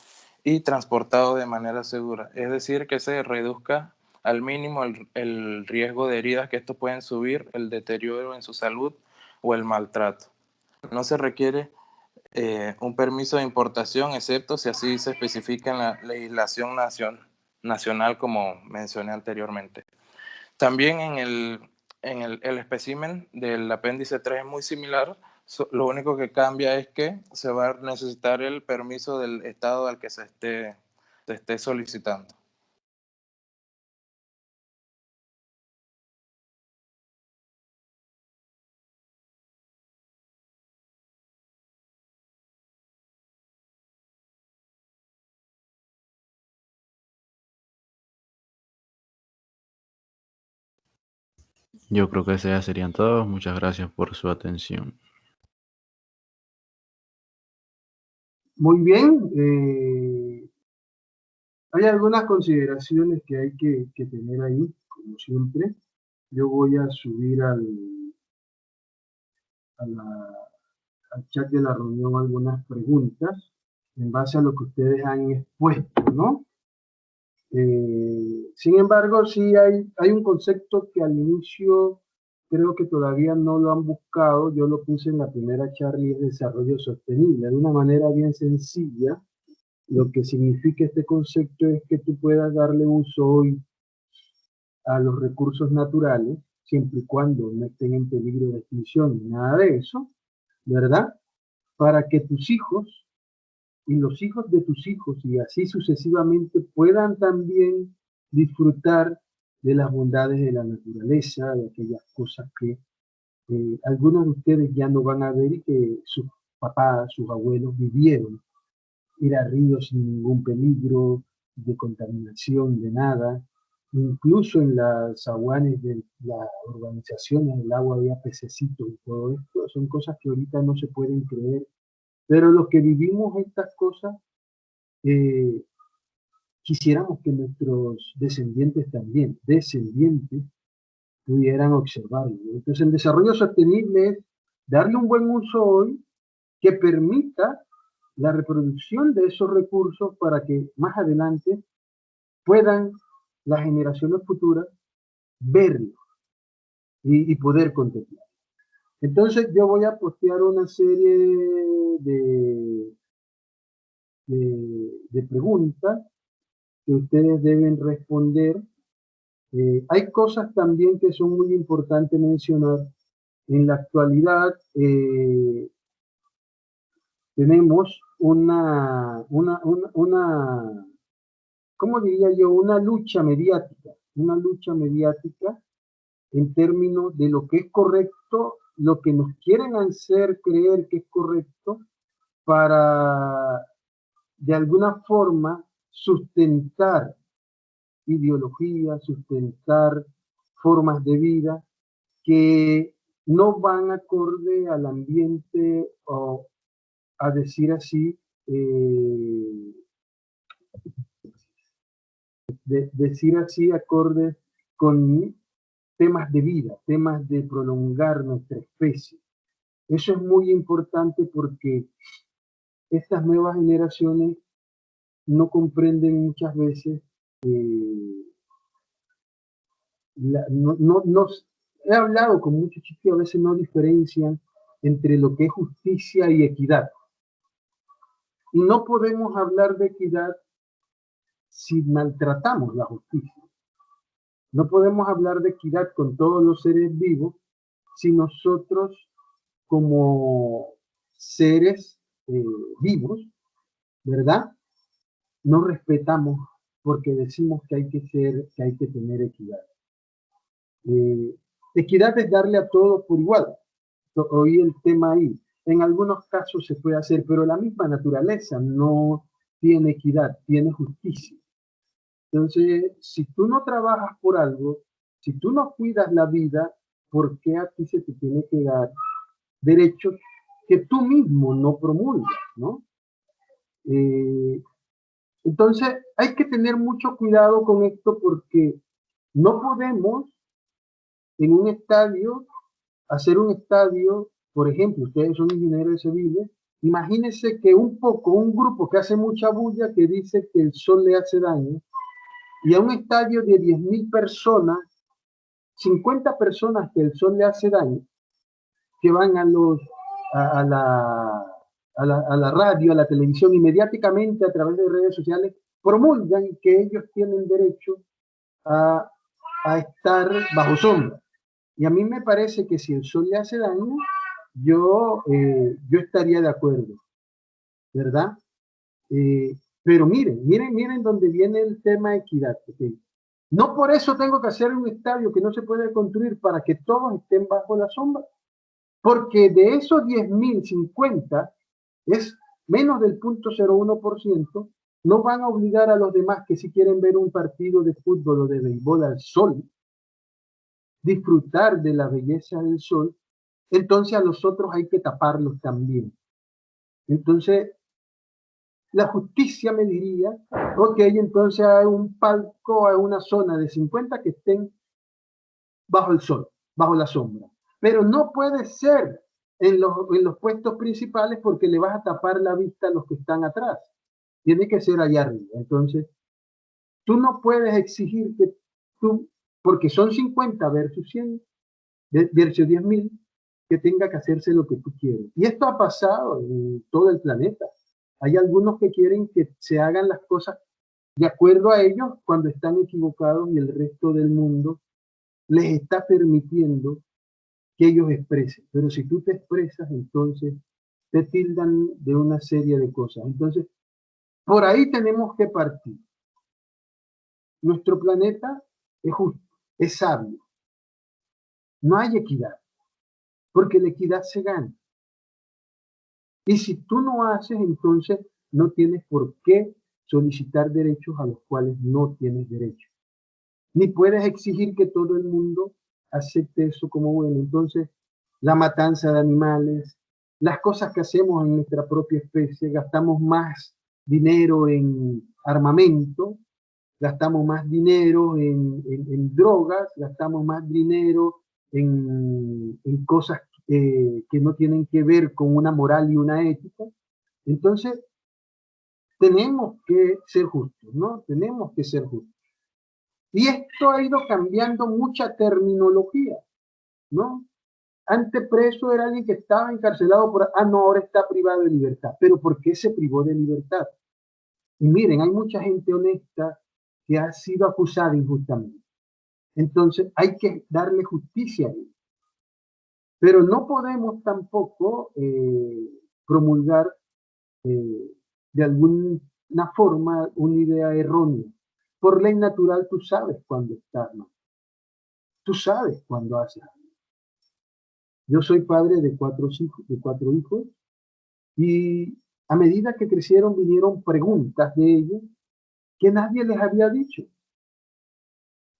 y transportado de manera segura, es decir, que se reduzca al mínimo el riesgo de heridas que estos pueden subir, el deterioro en su salud o el maltrato. No se requiere un permiso de importación, excepto si así se especifica en la legislación nacional, como mencioné anteriormente. También el espécimen del apéndice 3 es muy similar, lo único que cambia es que se va a necesitar el permiso del estado al que se esté solicitando. Yo creo que ese ya serían todos. Muchas gracias por su atención. Muy bien. Hay algunas consideraciones que hay que tener ahí, como siempre. Yo voy a subir al chat de la reunión algunas preguntas en base a lo que ustedes han expuesto, ¿no? Sin embargo, sí hay un concepto que al inicio creo que todavía no lo han buscado. Yo lo puse en la primera charla, y es desarrollo sostenible. De una manera bien sencilla, lo que significa este concepto es que tú puedas darle uso hoy a los recursos naturales, siempre y cuando no estén en peligro de extinción ni nada de eso, ¿verdad? Para que tus hijos y los hijos de tus hijos y así sucesivamente puedan también disfrutar de las bondades de la naturaleza, de aquellas cosas que algunos de ustedes ya no van a ver y que sus papás, sus abuelos vivieron. Ir a ríos sin ningún peligro de contaminación, de nada. Incluso en las aguanes de las urbanizaciones, el agua había pececitos y todo esto. Son cosas que ahorita no se pueden creer. Pero los que vivimos estas cosas, quisiéramos que nuestros descendientes también, pudieran observarlo. Entonces, el desarrollo sostenible es darle un buen uso hoy que permita la reproducción de esos recursos para que más adelante puedan las generaciones futuras verlo y poder contemplar. Entonces, yo voy a postear una serie de preguntas que ustedes deben responder. Hay cosas también que son muy importantes mencionar. En la actualidad tenemos ¿cómo diría yo? Una lucha mediática en términos de lo que es correcto, lo que nos quieren hacer creer que es correcto para de alguna forma sustentar ideologías, sustentar formas de vida que no van acorde al ambiente o a decir así, acorde con temas de vida, temas de prolongar nuestra especie. Eso es muy importante porque estas nuevas generaciones no comprenden muchas veces, he hablado con muchos chicos que a veces no diferencian entre lo que es justicia y equidad. Y no podemos hablar de equidad si maltratamos la justicia. No podemos hablar de equidad con todos los seres vivos si nosotros, como seres vivos, ¿verdad?, no respetamos porque decimos que hay que tener equidad. Equidad es darle a todos por igual. Oí el tema ahí. En algunos casos se puede hacer, pero la misma naturaleza no tiene equidad, tiene justicia. Entonces, si tú no trabajas por algo, si tú no cuidas la vida, ¿por qué a ti se te tiene que dar derechos que tú mismo no promulgas, ¿no? Entonces, hay que tener mucho cuidado con esto porque no podemos en un estadio hacer un estadio, por ejemplo, ustedes son ingenieros civiles, imagínense que un grupo que hace mucha bulla, que dice que el sol le hace daño, y a un estadio de 10.000 personas, 50 personas que el sol le hace daño, que van a la radio, a la televisión, inmediatamente a través de redes sociales, promulgan que ellos tienen derecho a estar bajo sombra. Y a mí me parece que si el sol le hace daño, yo estaría de acuerdo, ¿verdad? Pero miren dónde viene el tema de equidad. ¿Okay? No por eso tengo que hacer un estadio que no se puede construir para que todos estén bajo la sombra, porque de esos 10.000, 50 es menos del 0.01%, no van a obligar a los demás que si quieren ver un partido de fútbol o de béisbol al sol, disfrutar de la belleza del sol, entonces a los otros hay que taparlos también. Entonces, la justicia me diría, ok, entonces hay un palco, hay una zona de 50 que estén bajo el sol, bajo la sombra. Pero no puede ser en los puestos principales porque le vas a tapar la vista a los que están atrás. Tiene que ser allá arriba. Entonces, tú no puedes exigir que tú, porque son 50 versus 100, versus 10.000, que tenga que hacerse lo que tú quieres. Y esto ha pasado en todo el planeta. Hay algunos que quieren que se hagan las cosas de acuerdo a ellos cuando están equivocados y el resto del mundo les está permitiendo que ellos expresen. Pero si tú te expresas, entonces te tildan de una serie de cosas. Entonces, por ahí tenemos que partir. Nuestro planeta es justo, es sabio. No hay equidad, porque la equidad se gana. Y si tú no haces, entonces no tienes por qué solicitar derechos a los cuales no tienes derecho. Ni puedes exigir que todo el mundo acepte eso como bueno. Entonces, la matanza de animales, las cosas que hacemos en nuestra propia especie, gastamos más dinero en armamento, gastamos más dinero en drogas, gastamos más dinero en cosas que no tienen que ver con una moral y una ética. Entonces, tenemos que ser justos, ¿no? Tenemos que ser justos. Y esto ha ido cambiando mucha terminología, ¿no? Antes preso era alguien que estaba encarcelado por, no, ahora está privado de libertad. Pero ¿por qué se privó de libertad? Y miren, hay mucha gente honesta que ha sido acusada injustamente. Entonces hay que darle justicia a ellos. Pero no podemos tampoco promulgar de alguna forma una idea errónea. Por ley natural tú sabes cuándo estás, ¿no? Tú sabes cuándo haces algo. Yo soy padre de cuatro hijos y a medida que crecieron vinieron preguntas de ellos que nadie les había dicho.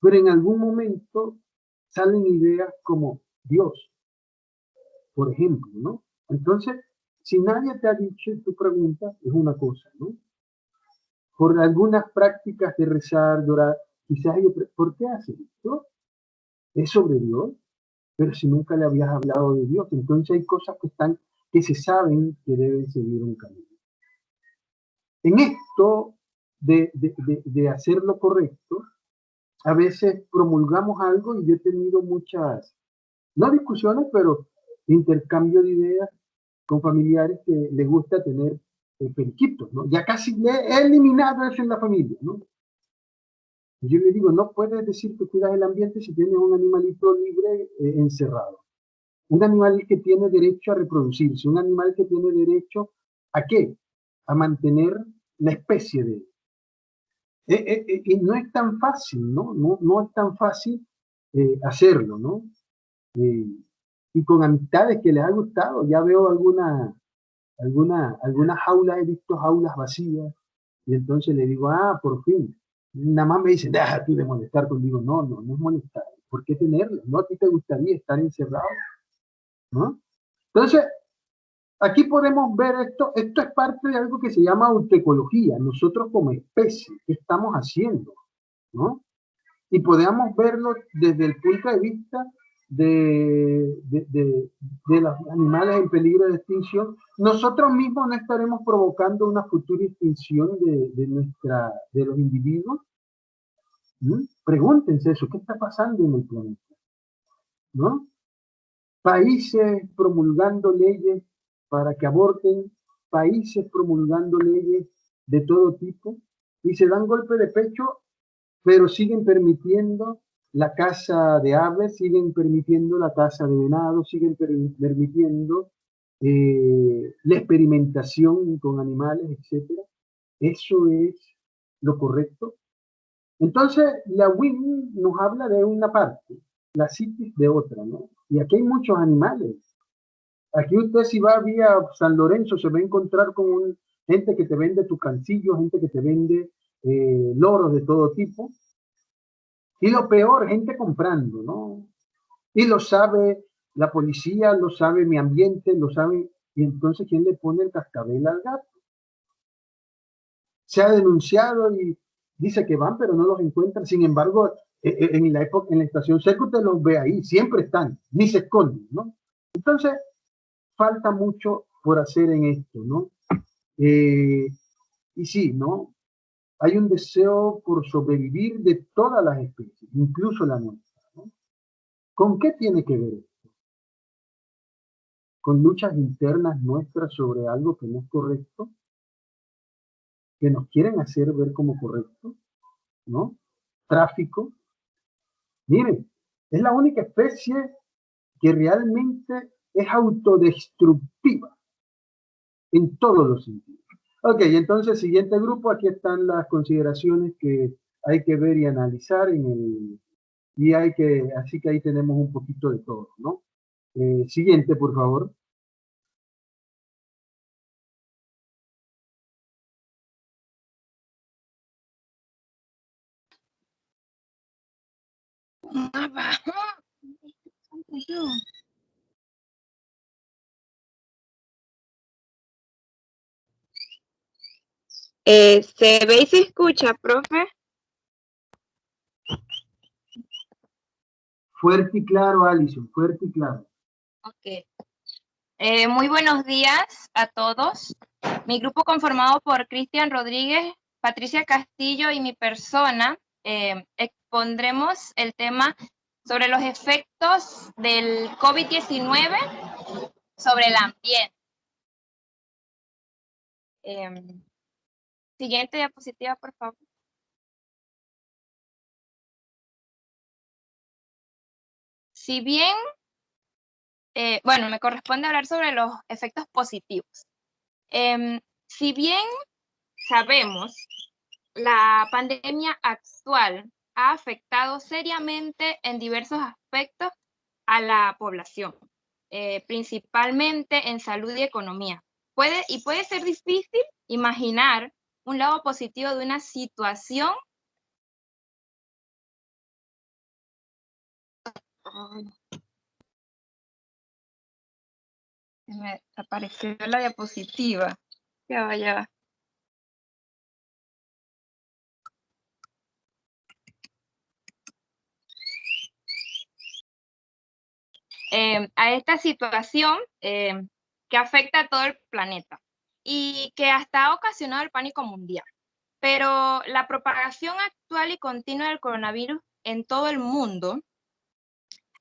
Pero en algún momento salen ideas como Dios, por ejemplo, ¿no? Entonces, si nadie te ha dicho tu pregunta, es una cosa, ¿no? Por algunas prácticas de rezar, de orar, quizás ellos, ¿por qué hacen esto? ¿Es sobre Dios? Pero si nunca le habías hablado de Dios, entonces hay cosas que se saben que deben seguir un camino. En esto de hacer lo correcto, a veces promulgamos algo y yo he tenido muchas, no discusiones, pero intercambio de ideas con familiares que les gusta tener periquitos, ¿no? Ya casi he eliminado eso en la familia, ¿no? Y yo le digo, no puedes decir que cuidas el ambiente si tienes un animalito libre encerrado. Un animal que tiene derecho a reproducirse, un animal que tiene derecho ¿a qué? A mantener la especie de él. Y no es tan fácil, ¿no? No es tan fácil hacerlo, ¿no? Y con amistades que les ha gustado, ya veo alguna jaula, he visto jaulas vacías, y entonces le digo, por fin. Nada más me dicen, deja tú de molestar conmigo. No es molestar. ¿Por qué tenerlo? ¿No a ti te gustaría estar encerrado? ¿No? Entonces, aquí podemos ver esto es parte de algo que se llama autoecología, nosotros como especie, ¿qué estamos haciendo? ¿No? Y podemos verlo desde el punto de vista de los animales en peligro de extinción, nosotros mismos no estaremos provocando una futura extinción de los individuos. Pregúntense eso, ¿qué está pasando en el planeta? ¿No? Países promulgando leyes para que aborten, países promulgando leyes de todo tipo, y se dan golpe de pecho, pero siguen permitiendo la caza de aves, siguen permitiendo la caza de venado, siguen permitiendo la experimentación con animales, etc. ¿Eso es lo correcto? Entonces, la WIM nos habla de una parte, la CITES de otra, ¿no? Y aquí hay muchos animales. Aquí usted si va vía San Lorenzo se va a encontrar con gente que te vende tucancillos, gente que te vende loros de todo tipo. Y lo peor, gente comprando, ¿no? Y lo sabe la policía, lo sabe mi ambiente, lo sabe. Y entonces, ¿quién le pone el cascabel al gato? Se ha denunciado y dice que van, pero no los encuentran. Sin embargo, en la estación seca usted los ve ahí, siempre están, ni se esconden, ¿no? Entonces, falta mucho por hacer en esto, ¿no? Y sí, ¿no? Hay un deseo por sobrevivir de todas las especies, incluso la nuestra, ¿no? ¿Con qué tiene que ver esto? Con luchas internas nuestras sobre algo que no es correcto, que nos quieren hacer ver como correcto, ¿no? Tráfico. Miren, es la única especie que realmente es autodestructiva en todos los sentidos. Ok, entonces, siguiente grupo, aquí están las consideraciones que hay que ver y analizar así que ahí tenemos un poquito de todo, ¿no? Siguiente, por favor. ¿Se ve y se escucha, profe? Fuerte y claro, Alison, fuerte y claro. Ok. Muy buenos días a todos. Mi grupo conformado por Cristian Rodríguez, Patricia Castillo y mi persona expondremos el tema sobre los efectos del COVID-19 sobre el ambiente. Siguiente diapositiva, por favor. Si bien, bueno, me corresponde hablar sobre los efectos positivos. Si bien sabemos, la pandemia actual ha afectado seriamente en diversos aspectos a la población, principalmente en salud y economía. Puede ser difícil imaginar un lado positivo de una situación. Se me apareció la diapositiva. Ya va, ya va. A esta situación que afecta a todo el planeta y que hasta ha ocasionado el pánico mundial. Pero la propagación actual y continua del coronavirus en todo el mundo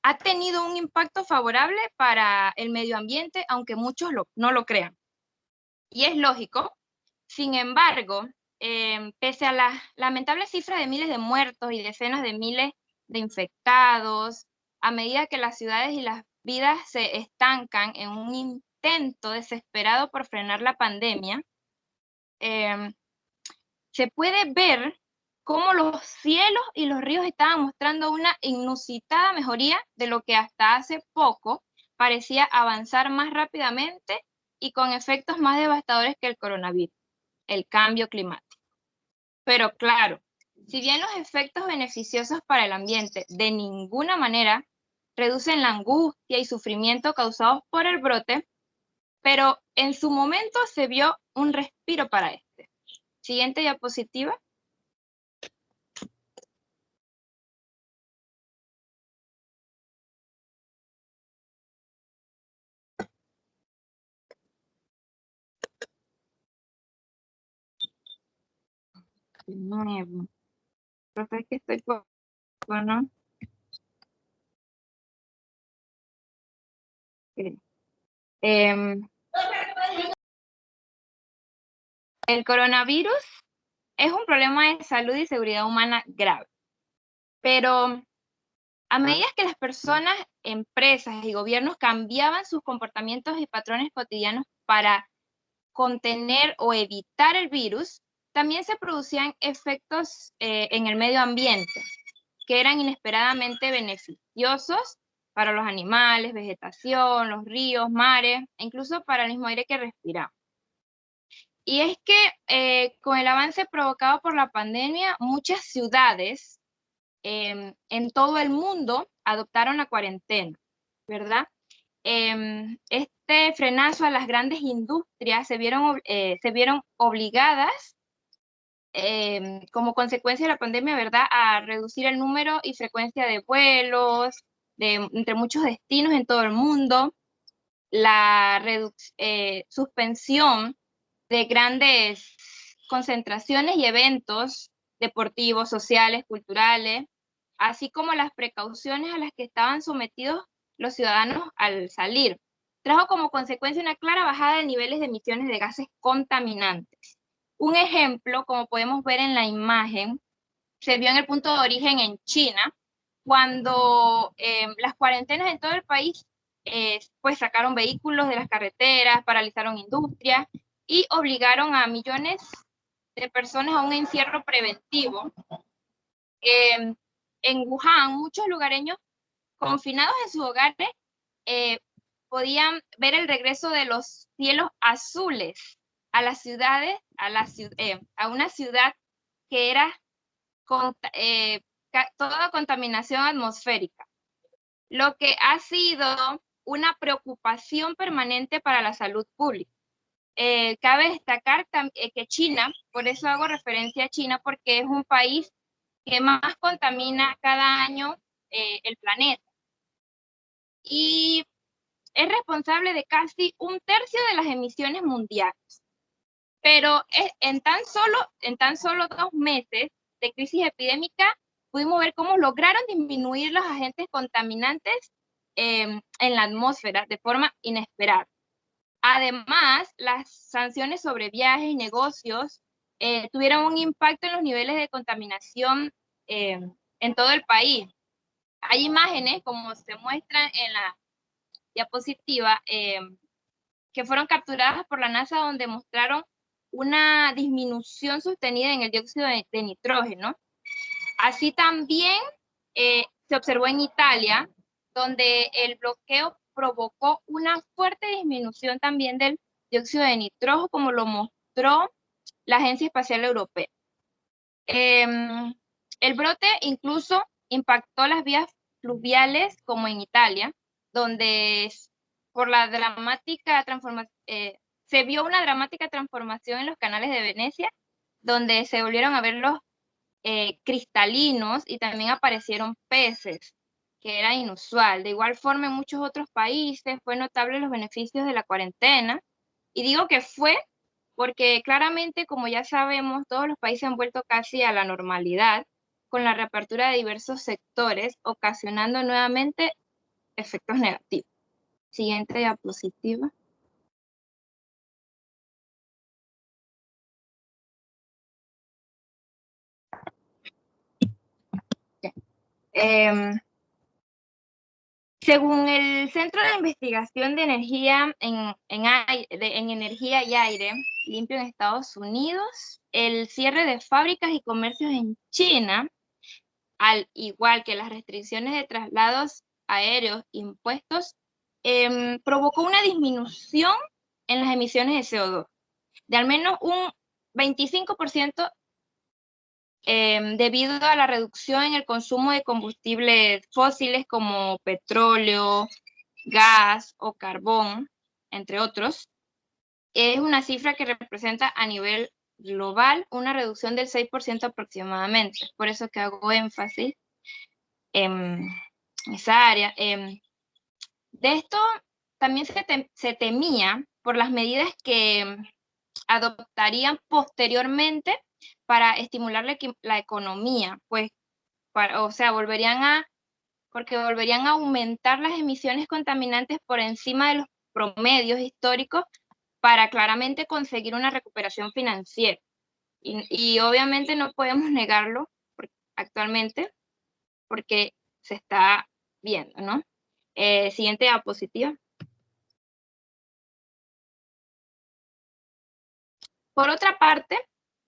ha tenido un impacto favorable para el medio ambiente, aunque muchos no lo crean. Y es lógico. Sin embargo, pese a la lamentable cifra de miles de muertos y decenas de miles de infectados, a medida que las ciudades y las vidas se estancan en un intento desesperado por frenar la pandemia, se puede ver cómo los cielos y los ríos estaban mostrando una inusitada mejoría de lo que hasta hace poco parecía avanzar más rápidamente y con efectos más devastadores que el coronavirus, el cambio climático. Pero claro, si bien los efectos beneficiosos para el ambiente de ninguna manera reducen la angustia y sufrimiento causados por el brote, pero en su momento se vio un respiro para este. Siguiente diapositiva. De nuevo. Pero es que estoy ¿no? Ok. El coronavirus es un problema de salud y seguridad humana grave, pero a medida que las personas, empresas y gobiernos cambiaban sus comportamientos y patrones cotidianos para contener o evitar el virus, también se producían efectos en el medio ambiente que eran inesperadamente beneficiosos para los animales, vegetación, los ríos, mares, e incluso para el mismo aire que respiramos. Y es que con el avance provocado por la pandemia, muchas ciudades en todo el mundo adoptaron la cuarentena, ¿verdad? Este frenazo a las grandes industrias se vieron obligadas, como consecuencia de la pandemia, ¿verdad?, a reducir el número y frecuencia de vuelos entre muchos destinos en todo el mundo, la suspensión de grandes concentraciones y eventos deportivos, sociales, culturales, así como las precauciones a las que estaban sometidos los ciudadanos al salir. Trajo como consecuencia una clara bajada de niveles de emisiones de gases contaminantes. Un ejemplo, como podemos ver en la imagen, se vio en el punto de origen en China, cuando las cuarentenas en todo el país pues sacaron vehículos de las carreteras, paralizaron industrias y obligaron a millones de personas a un encierro preventivo. En Wuhan, muchos lugareños confinados en sus hogares podían ver el regreso de los cielos azules a las ciudades, a una ciudad que era toda contaminación atmosférica, lo que ha sido una preocupación permanente para la salud pública. Cabe destacar que China, por eso hago referencia a China, porque es un país que más contamina cada año el planeta. Y es responsable de casi 1/3 de las emisiones mundiales. Pero en tan solo 2 meses de crisis epidémica, pudimos ver cómo lograron disminuir los agentes contaminantes en la atmósfera de forma inesperada. Además, las sanciones sobre viajes y negocios tuvieron un impacto en los niveles de contaminación en todo el país. Hay imágenes, como se muestran en la diapositiva, que fueron capturadas por la NASA, donde mostraron una disminución sostenida en el dióxido de nitrógeno. Así también se observó en Italia, donde el bloqueo provocó una fuerte disminución también del dióxido de nitrógeno, como lo mostró la Agencia Espacial Europea. El brote incluso impactó las vías fluviales, como en Italia, donde por la dramática transformación, se vio una dramática transformación en los canales de Venecia, donde se volvieron a ver los cristalinos y también aparecieron peces, que era inusual. De igual forma, en muchos otros países fue notable los beneficios de la cuarentena. Y digo que fue porque claramente, como ya sabemos, todos los países han vuelto casi a la normalidad con la reapertura de diversos sectores, ocasionando nuevamente efectos negativos. Siguiente diapositiva. Según el Centro de Investigación de Energía en Energía y Aire Limpio en Estados Unidos, el cierre de fábricas y comercios en China, al igual que las restricciones de traslados aéreos impuestos, provocó una disminución en las emisiones de CO2 de al menos un 25%, debido a la reducción en el consumo de combustibles fósiles como petróleo, gas o carbón, entre otros. Es una cifra que representa a nivel global una reducción del 6% aproximadamente. Por eso que hago énfasis en esa área. De esto también se temía por las medidas que adoptarían posteriormente para estimular la economía, pues, o sea, porque volverían a aumentar las emisiones contaminantes por encima de los promedios históricos para claramente conseguir una recuperación financiera. Y obviamente no podemos negarlo actualmente porque se está viendo, ¿no? Siguiente diapositiva. Por otra parte,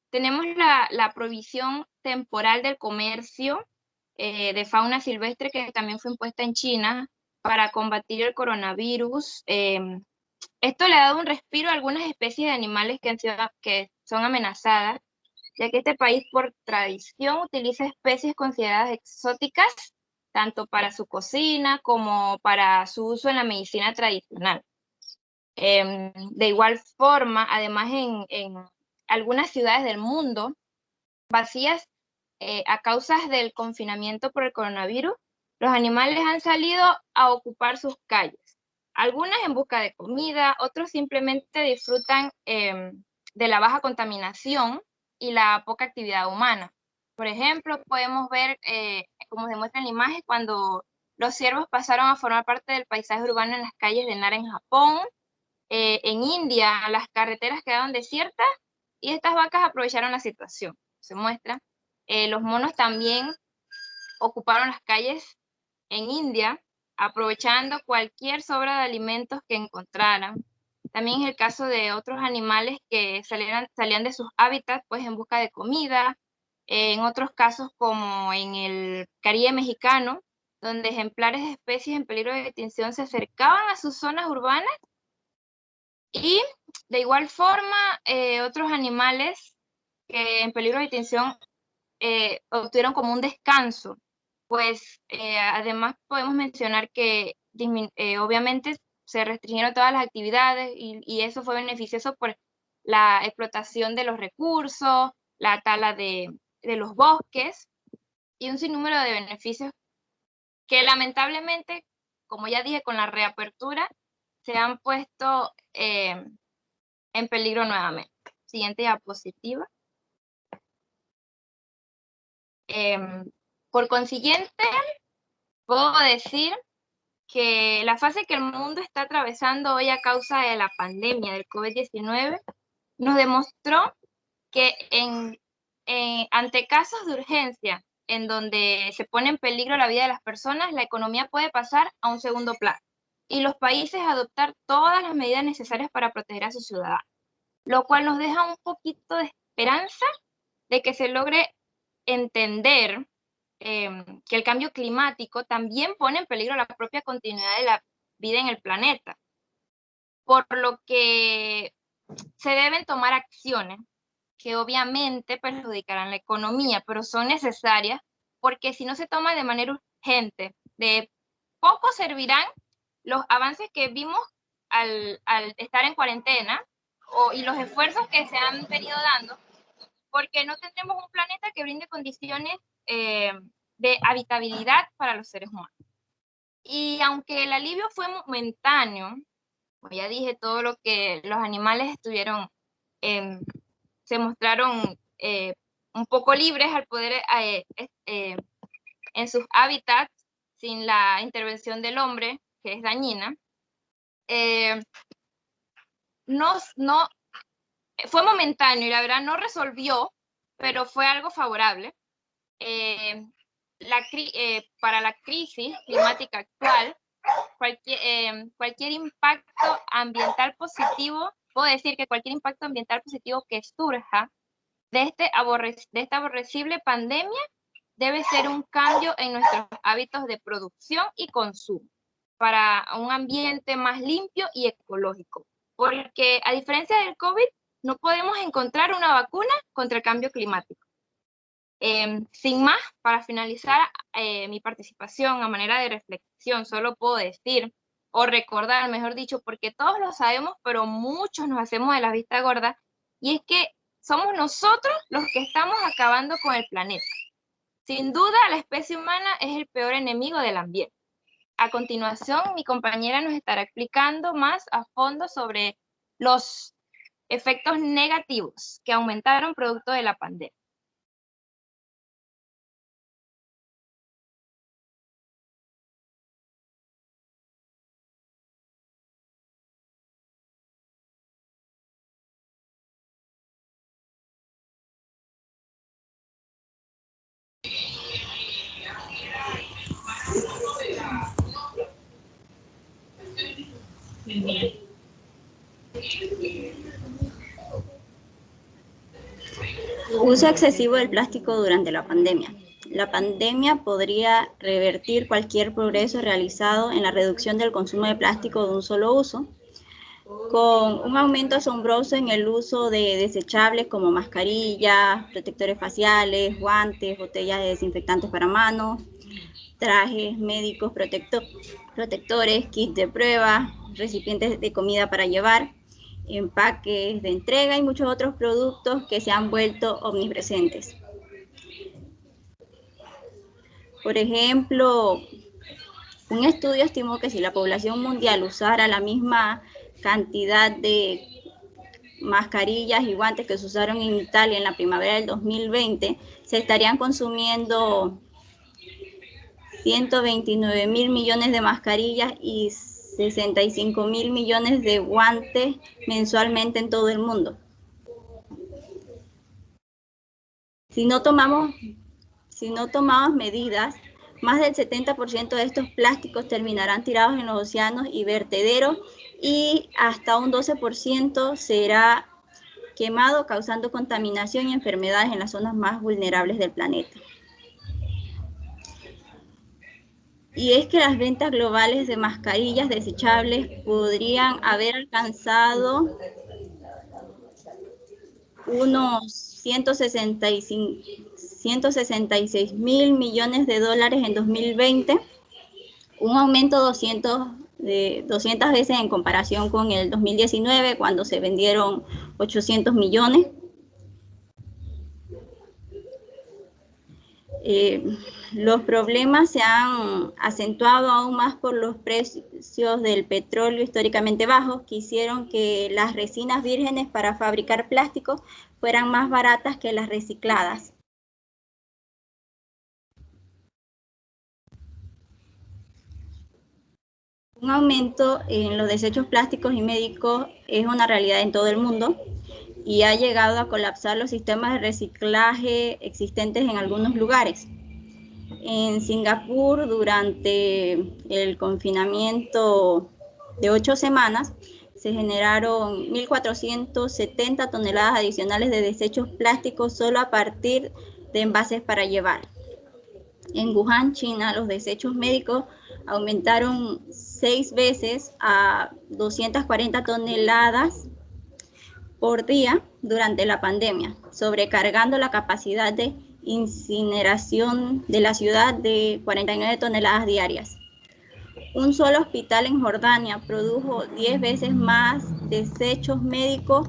tenemos la prohibición temporal del comercio de fauna silvestre que también fue impuesta en China para combatir el coronavirus. Esto le ha dado un respiro a algunas especies de animales que son amenazadas, ya que este país por tradición utiliza especies consideradas exóticas, tanto para su cocina como para su uso en la medicina tradicional. De igual forma, además en algunas ciudades del mundo vacías a causa del confinamiento por el coronavirus, los animales han salido a ocupar sus calles. Algunas en busca de comida, otros simplemente disfrutan de la baja contaminación y la poca actividad humana. Por ejemplo, podemos ver, como demuestra en la imagen, cuando los ciervos pasaron a formar parte del paisaje urbano en las calles de Nara en Japón. En India las carreteras quedaron desiertas y estas vacas aprovecharon la situación. Se muestra. Los monos también ocuparon las calles en India, aprovechando cualquier sobra de alimentos que encontraran. También es el caso de otros animales que salían de sus hábitats pues, en busca de comida. En otros casos, como en el Caribe mexicano, donde ejemplares de especies en peligro de extinción se acercaban a sus zonas urbanas. Y de igual forma, otros animales que en peligro de extinción obtuvieron como un descanso. Pues además podemos mencionar que obviamente se restringieron todas las actividades y eso fue beneficioso por la explotación de los recursos, la tala de los bosques y un sinnúmero de beneficios que lamentablemente, como ya dije, con la reapertura se han puesto en peligro nuevamente. Siguiente diapositiva. Por consiguiente, puedo decir que la fase que el mundo está atravesando hoy a causa de la pandemia del COVID-19 nos demostró que ante casos de urgencia en donde se pone en peligro la vida de las personas, la economía puede pasar a un segundo plano y los países adoptar todas las medidas necesarias para proteger a sus ciudadanos, lo cual nos deja un poquito de esperanza de que se logre entender que el cambio climático también pone en peligro la propia continuidad de la vida en el planeta, por lo que se deben tomar acciones que obviamente perjudicarán la economía, pero son necesarias porque si no se toma de manera urgente, de poco servirán los avances que vimos al estar en cuarentena y los esfuerzos que se han venido dando, porque no tendremos un planeta que brinde condiciones de habitabilidad para los seres humanos. Y aunque el alivio fue momentáneo, como ya dije, todo lo que los animales estuvieron, se mostraron un poco libres al poder en sus hábitats sin la intervención del hombre, que es dañina. Fue momentáneo y la verdad no resolvió, pero fue algo favorable. Para la crisis climática actual, cualquier impacto ambiental positivo, puedo decir que cualquier impacto ambiental positivo que surja de esta aborrecible pandemia debe ser un cambio en nuestros hábitos de producción y consumo para un ambiente más limpio y ecológico. Porque a diferencia del COVID, no podemos encontrar una vacuna contra el cambio climático. Sin más, para finalizar mi participación a manera de reflexión, solo puedo decir, o recordar, mejor dicho, porque todos lo sabemos, pero muchos nos hacemos de la vista gorda, y es que somos nosotros los que estamos acabando con el planeta. Sin duda, la especie humana es el peor enemigo del ambiente. A continuación, mi compañera nos estará explicando más a fondo sobre los efectos negativos que aumentaron producto de la pandemia. Uso excesivo del plástico durante la pandemia. La pandemia podría revertir cualquier progreso realizado en la reducción del consumo de plástico de un solo uso, con un aumento asombroso en el uso de desechables como mascarillas, protectores faciales, guantes, botellas de desinfectantes para manos, trajes médicos protectores, kits de prueba, recipientes de comida para llevar, empaques de entrega y muchos otros productos que se han vuelto omnipresentes. Por ejemplo, un estudio estimó que si la población mundial usara la misma cantidad de mascarillas y guantes que se usaron en Italia en la primavera del 2020, se estarían consumiendo 129.000 millones de mascarillas y 65.000 millones de guantes mensualmente en todo el mundo. Si no tomamos medidas, más del 70% de estos plásticos terminarán tirados en los océanos y vertederos y hasta un 12% será quemado, causando contaminación y enfermedades en las zonas más vulnerables del planeta. Y es que las ventas globales de mascarillas desechables podrían haber alcanzado unos 166.000 millones de dólares en 2020, un aumento de 200 veces en comparación con el 2019, cuando se vendieron 800 millones. Los problemas se han acentuado aún más por los precios del petróleo históricamente bajos, que hicieron que las resinas vírgenes para fabricar plásticos fueran más baratas que las recicladas. Un aumento en los desechos plásticos y médicos es una realidad en todo el mundo y ha llegado a colapsar los sistemas de reciclaje existentes en algunos lugares. En Singapur, durante el confinamiento de 8 semanas, se generaron 1.470 toneladas adicionales de desechos plásticos solo a partir de envases para llevar. En Wuhan, China, los desechos médicos aumentaron 6 veces a 240 toneladas por día durante la pandemia, sobrecargando la capacidad de incineración de la ciudad de 49 toneladas diarias. Un solo hospital en Jordania produjo 10 veces más desechos médicos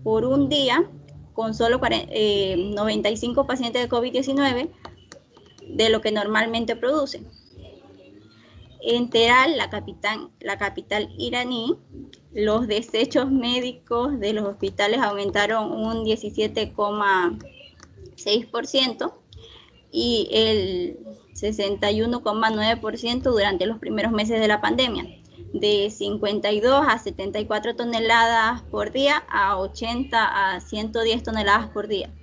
por un día, con solo 95 pacientes de COVID-19, de lo que normalmente produce. En Teherán, la capital iraní, los desechos médicos de los hospitales aumentaron un 17,6% y el 61,9% durante los primeros meses de la pandemia, de 52 a 74 toneladas por día a 80 a 110 toneladas por día.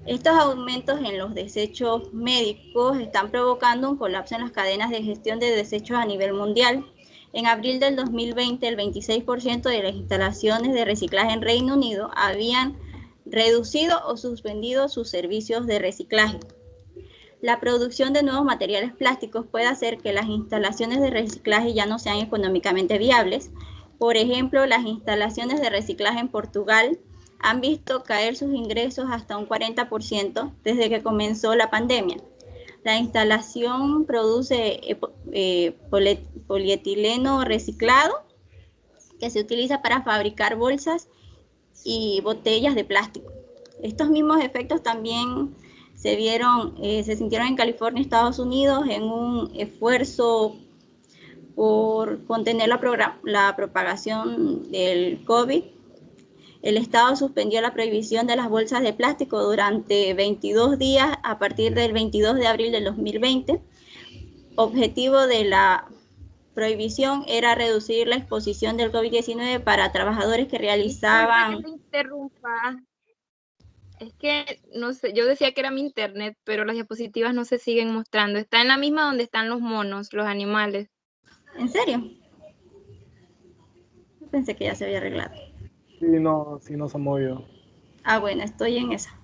Estos aumentos en los desechos médicos están provocando un colapso en las cadenas de gestión de desechos a nivel mundial. En abril del 2020, el 26% de las instalaciones de reciclaje en Reino Unido habían reducido o suspendido sus servicios de reciclaje. La producción de nuevos materiales plásticos puede hacer que las instalaciones de reciclaje ya no sean económicamente viables. Por ejemplo, las instalaciones de reciclaje en Portugal han visto caer sus ingresos hasta un 40% desde que comenzó la pandemia. La instalación produce polietileno reciclado que se utiliza para fabricar bolsas y botellas de plástico. Estos mismos efectos también se sintieron en California, Estados Unidos, en un esfuerzo por contener la propagación del COVID. el Estado suspendió la prohibición de las bolsas de plástico durante 22 días a partir del 22 de abril del 2020. Objetivo de la prohibición era reducir la exposición del COVID-19 para trabajadores que realizaban... Disculpa que te interrumpa. Es que, no sé, yo decía que era mi internet, pero las diapositivas no se siguen mostrando. Está en la misma donde están los monos, los animales. ¿En serio? Yo pensé que ya se había arreglado. Sí, no se movió. Ah, bueno, estoy en esa.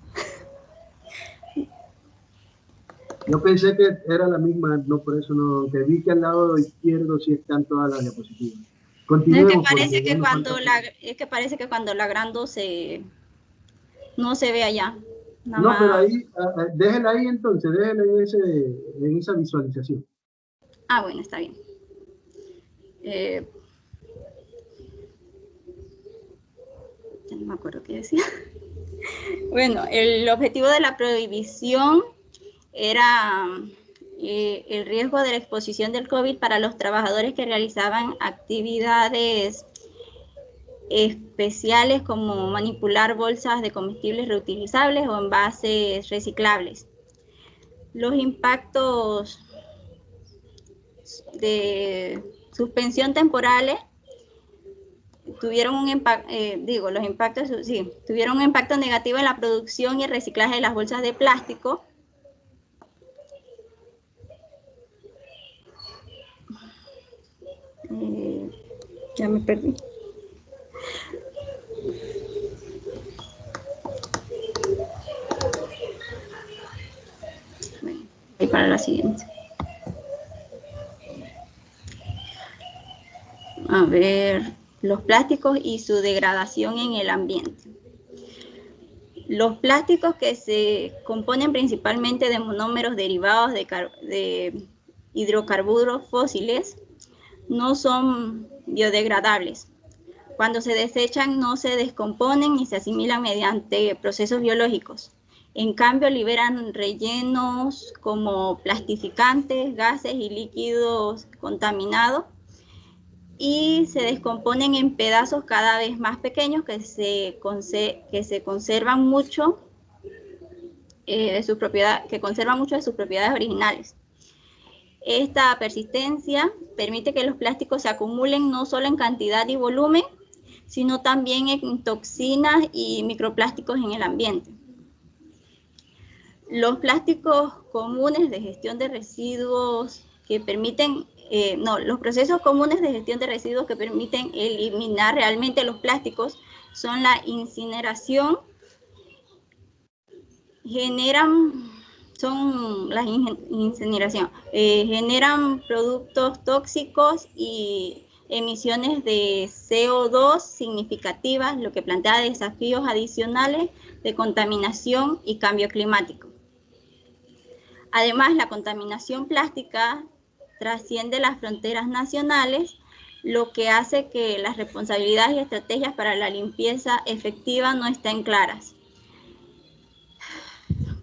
Yo pensé que era la misma, no, por eso no, que vi que al lado izquierdo sí están todas las diapositivas. No, Continuemos. es que parece que parece que cuando la agrando no se ve allá. No, pero ahí, déjela ahí entonces, déjela en esa visualización. Ah, bueno, está bien. Ya no me acuerdo qué decía. Bueno, el objetivo de la prohibición era el riesgo de la exposición del COVID para los trabajadores que realizaban actividades especiales como manipular bolsas de comestibles reutilizables o envases reciclables. Los impactos de suspensión temporales tuvieron un impacto, tuvieron un impacto negativo en la producción y el reciclaje de las bolsas de plástico. Ya me perdí. Bueno, voy para la siguiente. A ver, los plásticos y su degradación en el ambiente. Los plásticos que se componen principalmente de monómeros derivados de hidrocarburos fósiles no son biodegradables. Cuando se desechan no se descomponen ni se asimilan mediante procesos biológicos. En cambio, liberan rellenos como plastificantes, gases y líquidos contaminados y se descomponen en pedazos cada vez más pequeños que se conservan mucho de sus propiedades originales. Esta persistencia permite que los plásticos se acumulen no solo en cantidad y volumen, sino también en toxinas y microplásticos en el ambiente. Los plásticos comunes de gestión de residuos que permiten, los procesos comunes de gestión de residuos que permiten eliminar realmente los plásticos son la incineración, generan productos tóxicos y emisiones de CO2 significativas, lo que plantea desafíos adicionales de contaminación y cambio climático. Además, la contaminación plástica trasciende las fronteras nacionales, lo que hace que las responsabilidades y estrategias para la limpieza efectiva no estén claras.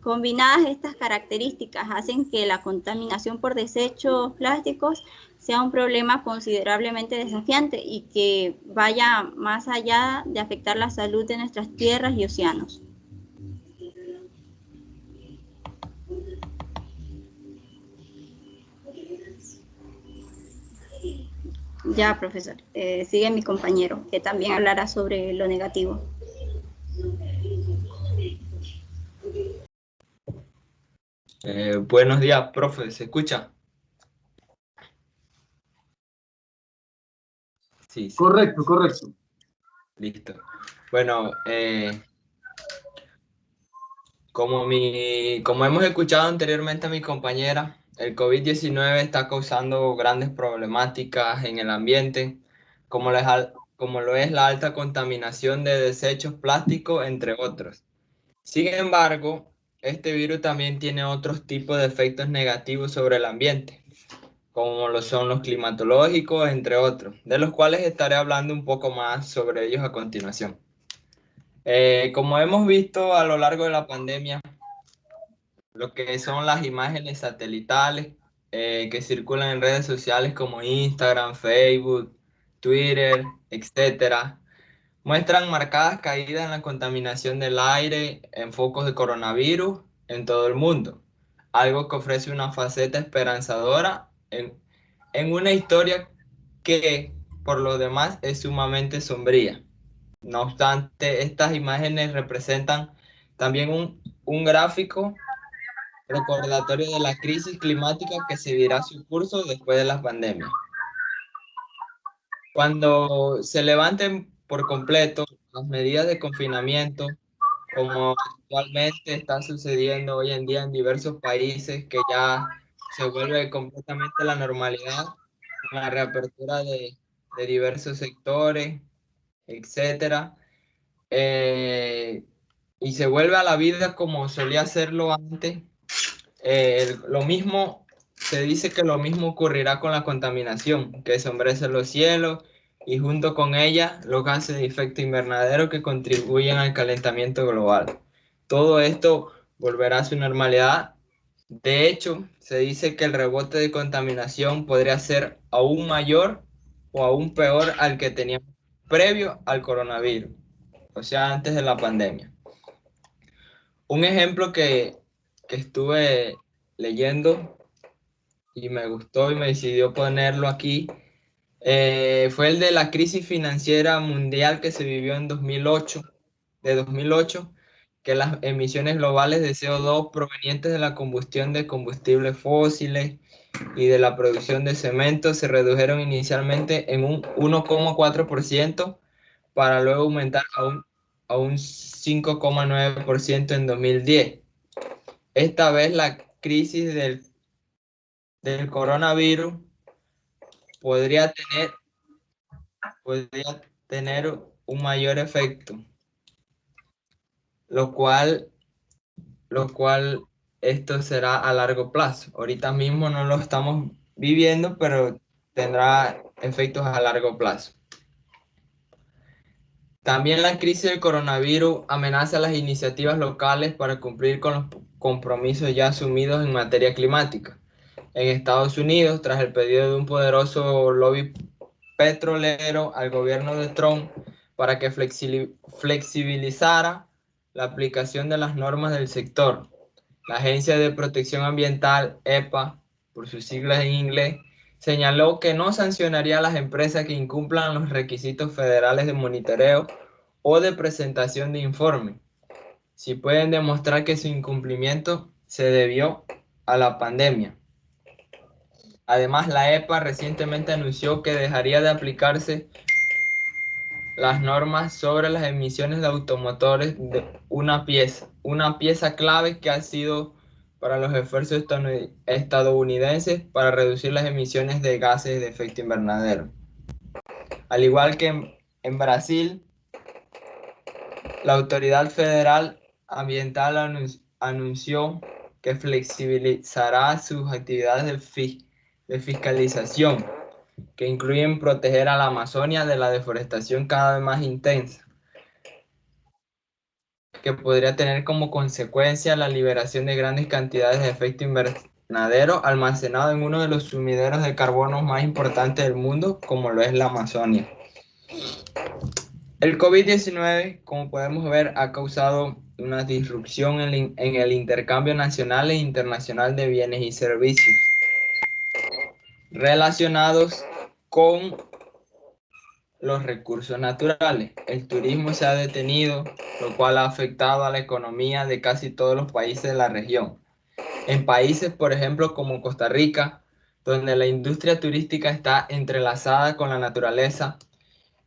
Combinadas estas características hacen que la contaminación por desechos plásticos sea un problema considerablemente desafiante y que vaya más allá de afectar la salud de nuestras tierras y océanos. Ya, profesor. Sigue mi compañero, que también hablará sobre lo negativo. Buenos días, profe. ¿Se escucha? Sí. Correcto. Listo. Bueno, como hemos escuchado anteriormente a mi compañera, el COVID-19 está causando grandes problemáticas en el ambiente, como lo es la alta contaminación de desechos plásticos, entre otros. Sin embargo, este virus también tiene otros tipos de efectos negativos sobre el ambiente, como lo son los climatológicos, entre otros, de los cuales estaré hablando un poco más sobre ellos a continuación. Como hemos visto a lo largo de la pandemia, lo que son las imágenes satelitales que circulan en redes sociales como Instagram, Facebook, Twitter, etcétera, muestran marcadas caídas en la contaminación del aire en focos de coronavirus en todo el mundo, algo que ofrece una faceta esperanzadora en una historia que por lo demás es sumamente sombría. No obstante, estas imágenes representan también un gráfico recordatorio de la crisis climática que seguirá su curso después de la pandemia. Cuando se levanten por completo las medidas de confinamiento, como actualmente está sucediendo hoy en día en diversos países, que ya se vuelve completamente la normalidad, con la reapertura de diversos sectores, etcétera, y se vuelve a la vida como solía hacerlo antes. Lo mismo, se dice que lo mismo ocurrirá con la contaminación, que ensombrece los cielos y junto con ella los gases de efecto invernadero que contribuyen al calentamiento global. Todo esto volverá a su normalidad. De hecho, se dice que el rebote de contaminación podría ser aún mayor o aún peor al que teníamos previo al coronavirus, o sea, antes de la pandemia. Un ejemplo que estuve leyendo y me gustó y me decidió ponerlo aquí fue el de la crisis financiera mundial que se vivió en 2008, que las emisiones globales de CO2 provenientes de la combustión de combustibles fósiles y de la producción de cemento se redujeron inicialmente en un 1,4% para luego aumentar a un 5,9% en 2010. Esta vez la crisis del coronavirus podría tener un mayor efecto, lo cual esto será a largo plazo. Ahorita mismo no lo estamos viviendo, pero tendrá efectos a largo plazo. También la crisis del coronavirus amenaza las iniciativas locales para cumplir con los compromisos ya asumidos en materia climática. En Estados Unidos, tras el pedido de un poderoso lobby petrolero al gobierno de Trump para que flexibilizara la aplicación de las normas del sector, la Agencia de Protección Ambiental, EPA, por sus siglas en inglés, señaló que no sancionaría a las empresas que incumplan los requisitos federales de monitoreo o de presentación de informe, si pueden demostrar que su incumplimiento se debió a la pandemia. Además, la EPA recientemente anunció que dejaría de aplicarse las normas sobre las emisiones de automotores de una pieza clave que ha sido para los esfuerzos estadounidenses para reducir las emisiones de gases de efecto invernadero. Al igual que en Brasil, la Autoridad Federal Ambiental anunció que flexibilizará sus actividades de fiscalización, que incluyen proteger a la Amazonia de la deforestación cada vez más intensa, que podría tener como consecuencia la liberación de grandes cantidades de efecto invernadero almacenado en uno de los sumideros de carbono más importantes del mundo, como lo es la Amazonia. El COVID-19, como podemos ver, ha causado una disrupción en el intercambio nacional e internacional de bienes y servicios relacionados con los recursos naturales. El turismo se ha detenido, lo cual ha afectado a la economía de casi todos los países de la región. En países, por ejemplo, como Costa Rica, donde la industria turística está entrelazada con la naturaleza,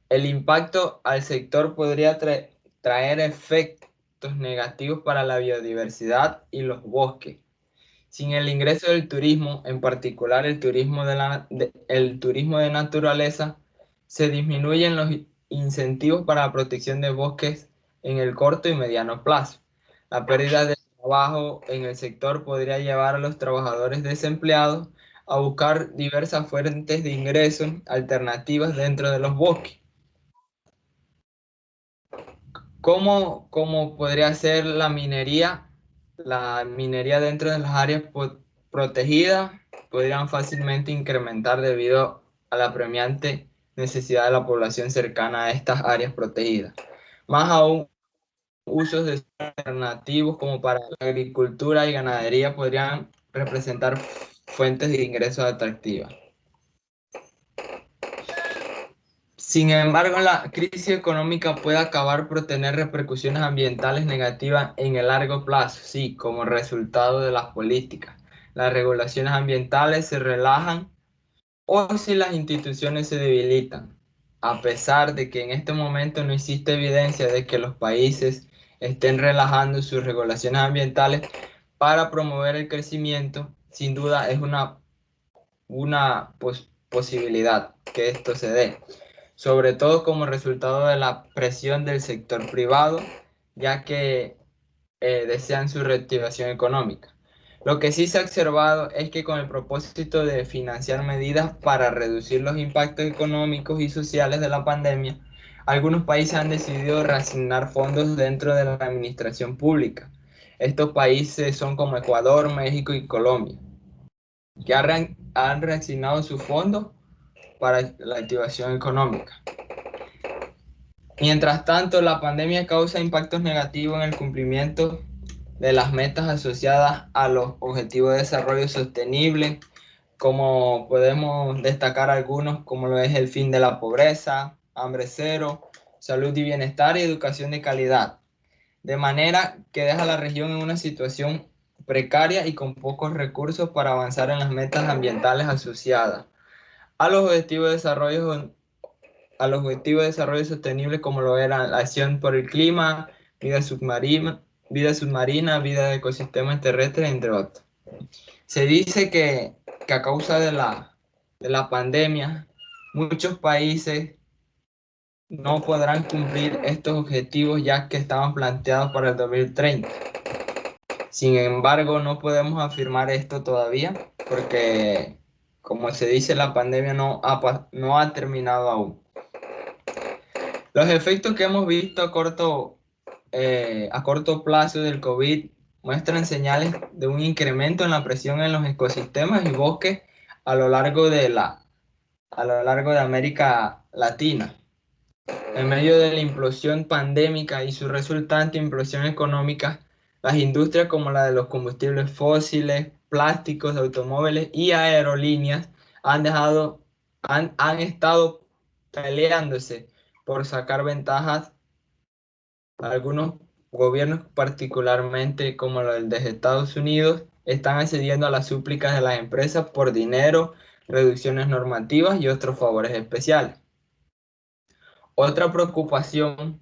el impacto al sector podría traer efectos negativos para la biodiversidad y los bosques. Sin el ingreso del turismo, en particular el turismo de naturaleza, se disminuyen los incentivos para la protección de bosques en el corto y mediano plazo. La pérdida de trabajo en el sector podría llevar a los trabajadores desempleados a buscar diversas fuentes de ingresos alternativas dentro de los bosques. ¿Cómo podría ser la minería? La minería dentro de las áreas protegidas podrían fácilmente incrementar debido a la apremiante necesidad de la población cercana a estas áreas protegidas. Más aún, usos de alternativos como para la agricultura y ganadería podrían representar fuentes de ingresos atractivas. Sin embargo, la crisis económica puede acabar por tener repercusiones ambientales negativas en el largo plazo, sí, como resultado de las políticas. Las regulaciones ambientales se relajan o si las instituciones se debilitan, a pesar de que en este momento no existe evidencia de que los países estén relajando sus regulaciones ambientales para promover el crecimiento. Sin duda es una posibilidad que esto se dé, sobre todo como resultado de la presión del sector privado, ya que desean su reactivación económica. Lo que sí se ha observado es que con el propósito de financiar medidas para reducir los impactos económicos y sociales de la pandemia, algunos países han decidido reasignar fondos dentro de la administración pública. Estos países son como Ecuador, México y Colombia, que han reasignado sus fondos para la activación económica. Mientras tanto, la pandemia causa impactos negativos en el cumplimiento de las metas asociadas a los Objetivos de Desarrollo Sostenible, como podemos destacar algunos, como lo es el fin de la pobreza, hambre cero, salud y bienestar y educación de calidad, de manera que deja a la región en una situación precaria y con pocos recursos para avanzar en las metas ambientales asociadas a los Objetivos de Desarrollo Sostenible, como lo eran la acción por el clima, vida submarina, vida de ecosistemas terrestres, entre otros. Se dice que a causa de la pandemia, muchos países no podrán cumplir estos objetivos ya que estaban planteados para el 2030. Sin embargo, no podemos afirmar esto todavía porque, como se dice, la pandemia no ha terminado aún. Los efectos que hemos visto a corto plazo del COVID muestran señales de un incremento en la presión en los ecosistemas y bosques a lo largo de América Latina. En medio de la implosión pandémica y su resultante implosión económica, las industrias como la de los combustibles fósiles, plásticos, automóviles y aerolíneas han estado peleándose por sacar ventajas. Algunos gobiernos, particularmente como el de Estados Unidos, están accediendo a las súplicas de las empresas por dinero, reducciones normativas y otros favores especiales. Otra preocupación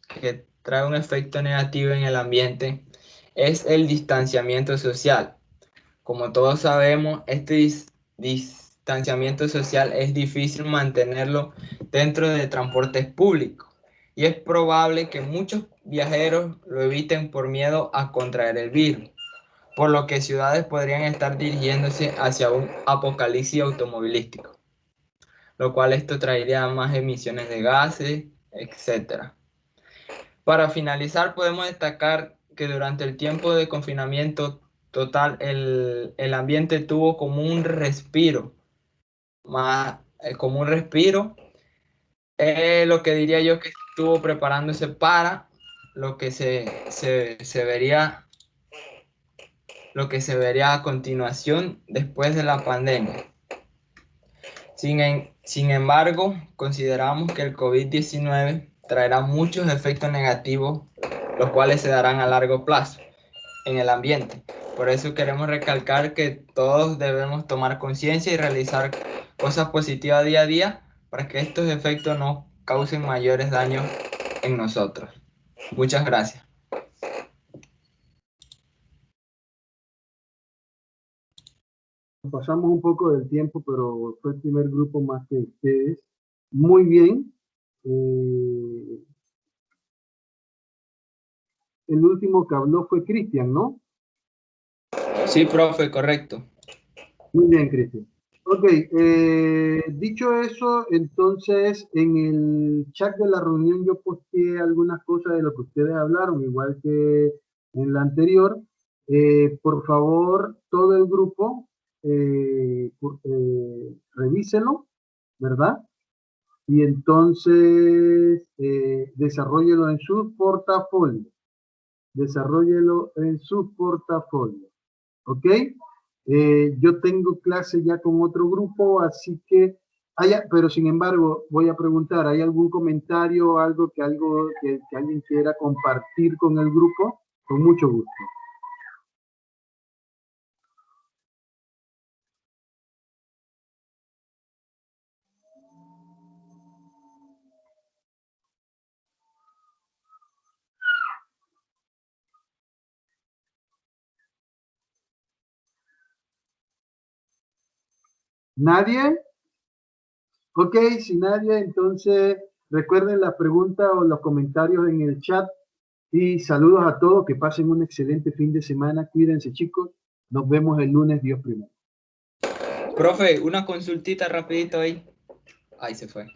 que trae un efecto negativo en el ambiente es el distanciamiento social. Como todos sabemos, este distanciamiento social es difícil mantenerlo dentro de transportes públicos y es probable que muchos viajeros lo eviten por miedo a contraer el virus, por lo que ciudades podrían estar dirigiéndose hacia un apocalipsis automovilístico, lo cual esto traería más emisiones de gases, etc. Para finalizar, podemos destacar que durante el tiempo de confinamiento total, el ambiente tuvo como un respiro, lo que diría yo que estuvo preparándose para lo que se vería a continuación después de la pandemia. Sin embargo, consideramos que el COVID-19 traerá muchos efectos negativos, los cuales se darán a largo plazo en el ambiente. Por eso queremos recalcar que todos debemos tomar conciencia y realizar cosas positivas día a día para que estos efectos no causen mayores daños en nosotros. Muchas gracias. Pasamos un poco del tiempo, pero fue el primer grupo más que ustedes. Muy bien. El último que habló fue Cristian, ¿no? Sí, profe, correcto. Muy bien, Cristian. Ok, dicho eso, entonces en el chat de la reunión yo posteé algunas cosas de lo que ustedes hablaron, igual que en la anterior. Por favor, todo el grupo, revíselo, ¿verdad? y entonces desarróllelo en su portafolio. Desarróllelo en su portafolio. ¿Ok? Yo tengo clase ya con otro grupo, así que pero sin embargo voy a preguntar, ¿hay algún comentario o algo que alguien quiera compartir con el grupo? Con mucho gusto. ¿Nadie? Ok, si nadie, entonces recuerden la pregunta o los comentarios en el chat y saludos a todos, que pasen un excelente fin de semana, cuídense chicos, nos vemos el lunes, Dios primero. Profe, una consultita rapidito ahí. Ahí se fue.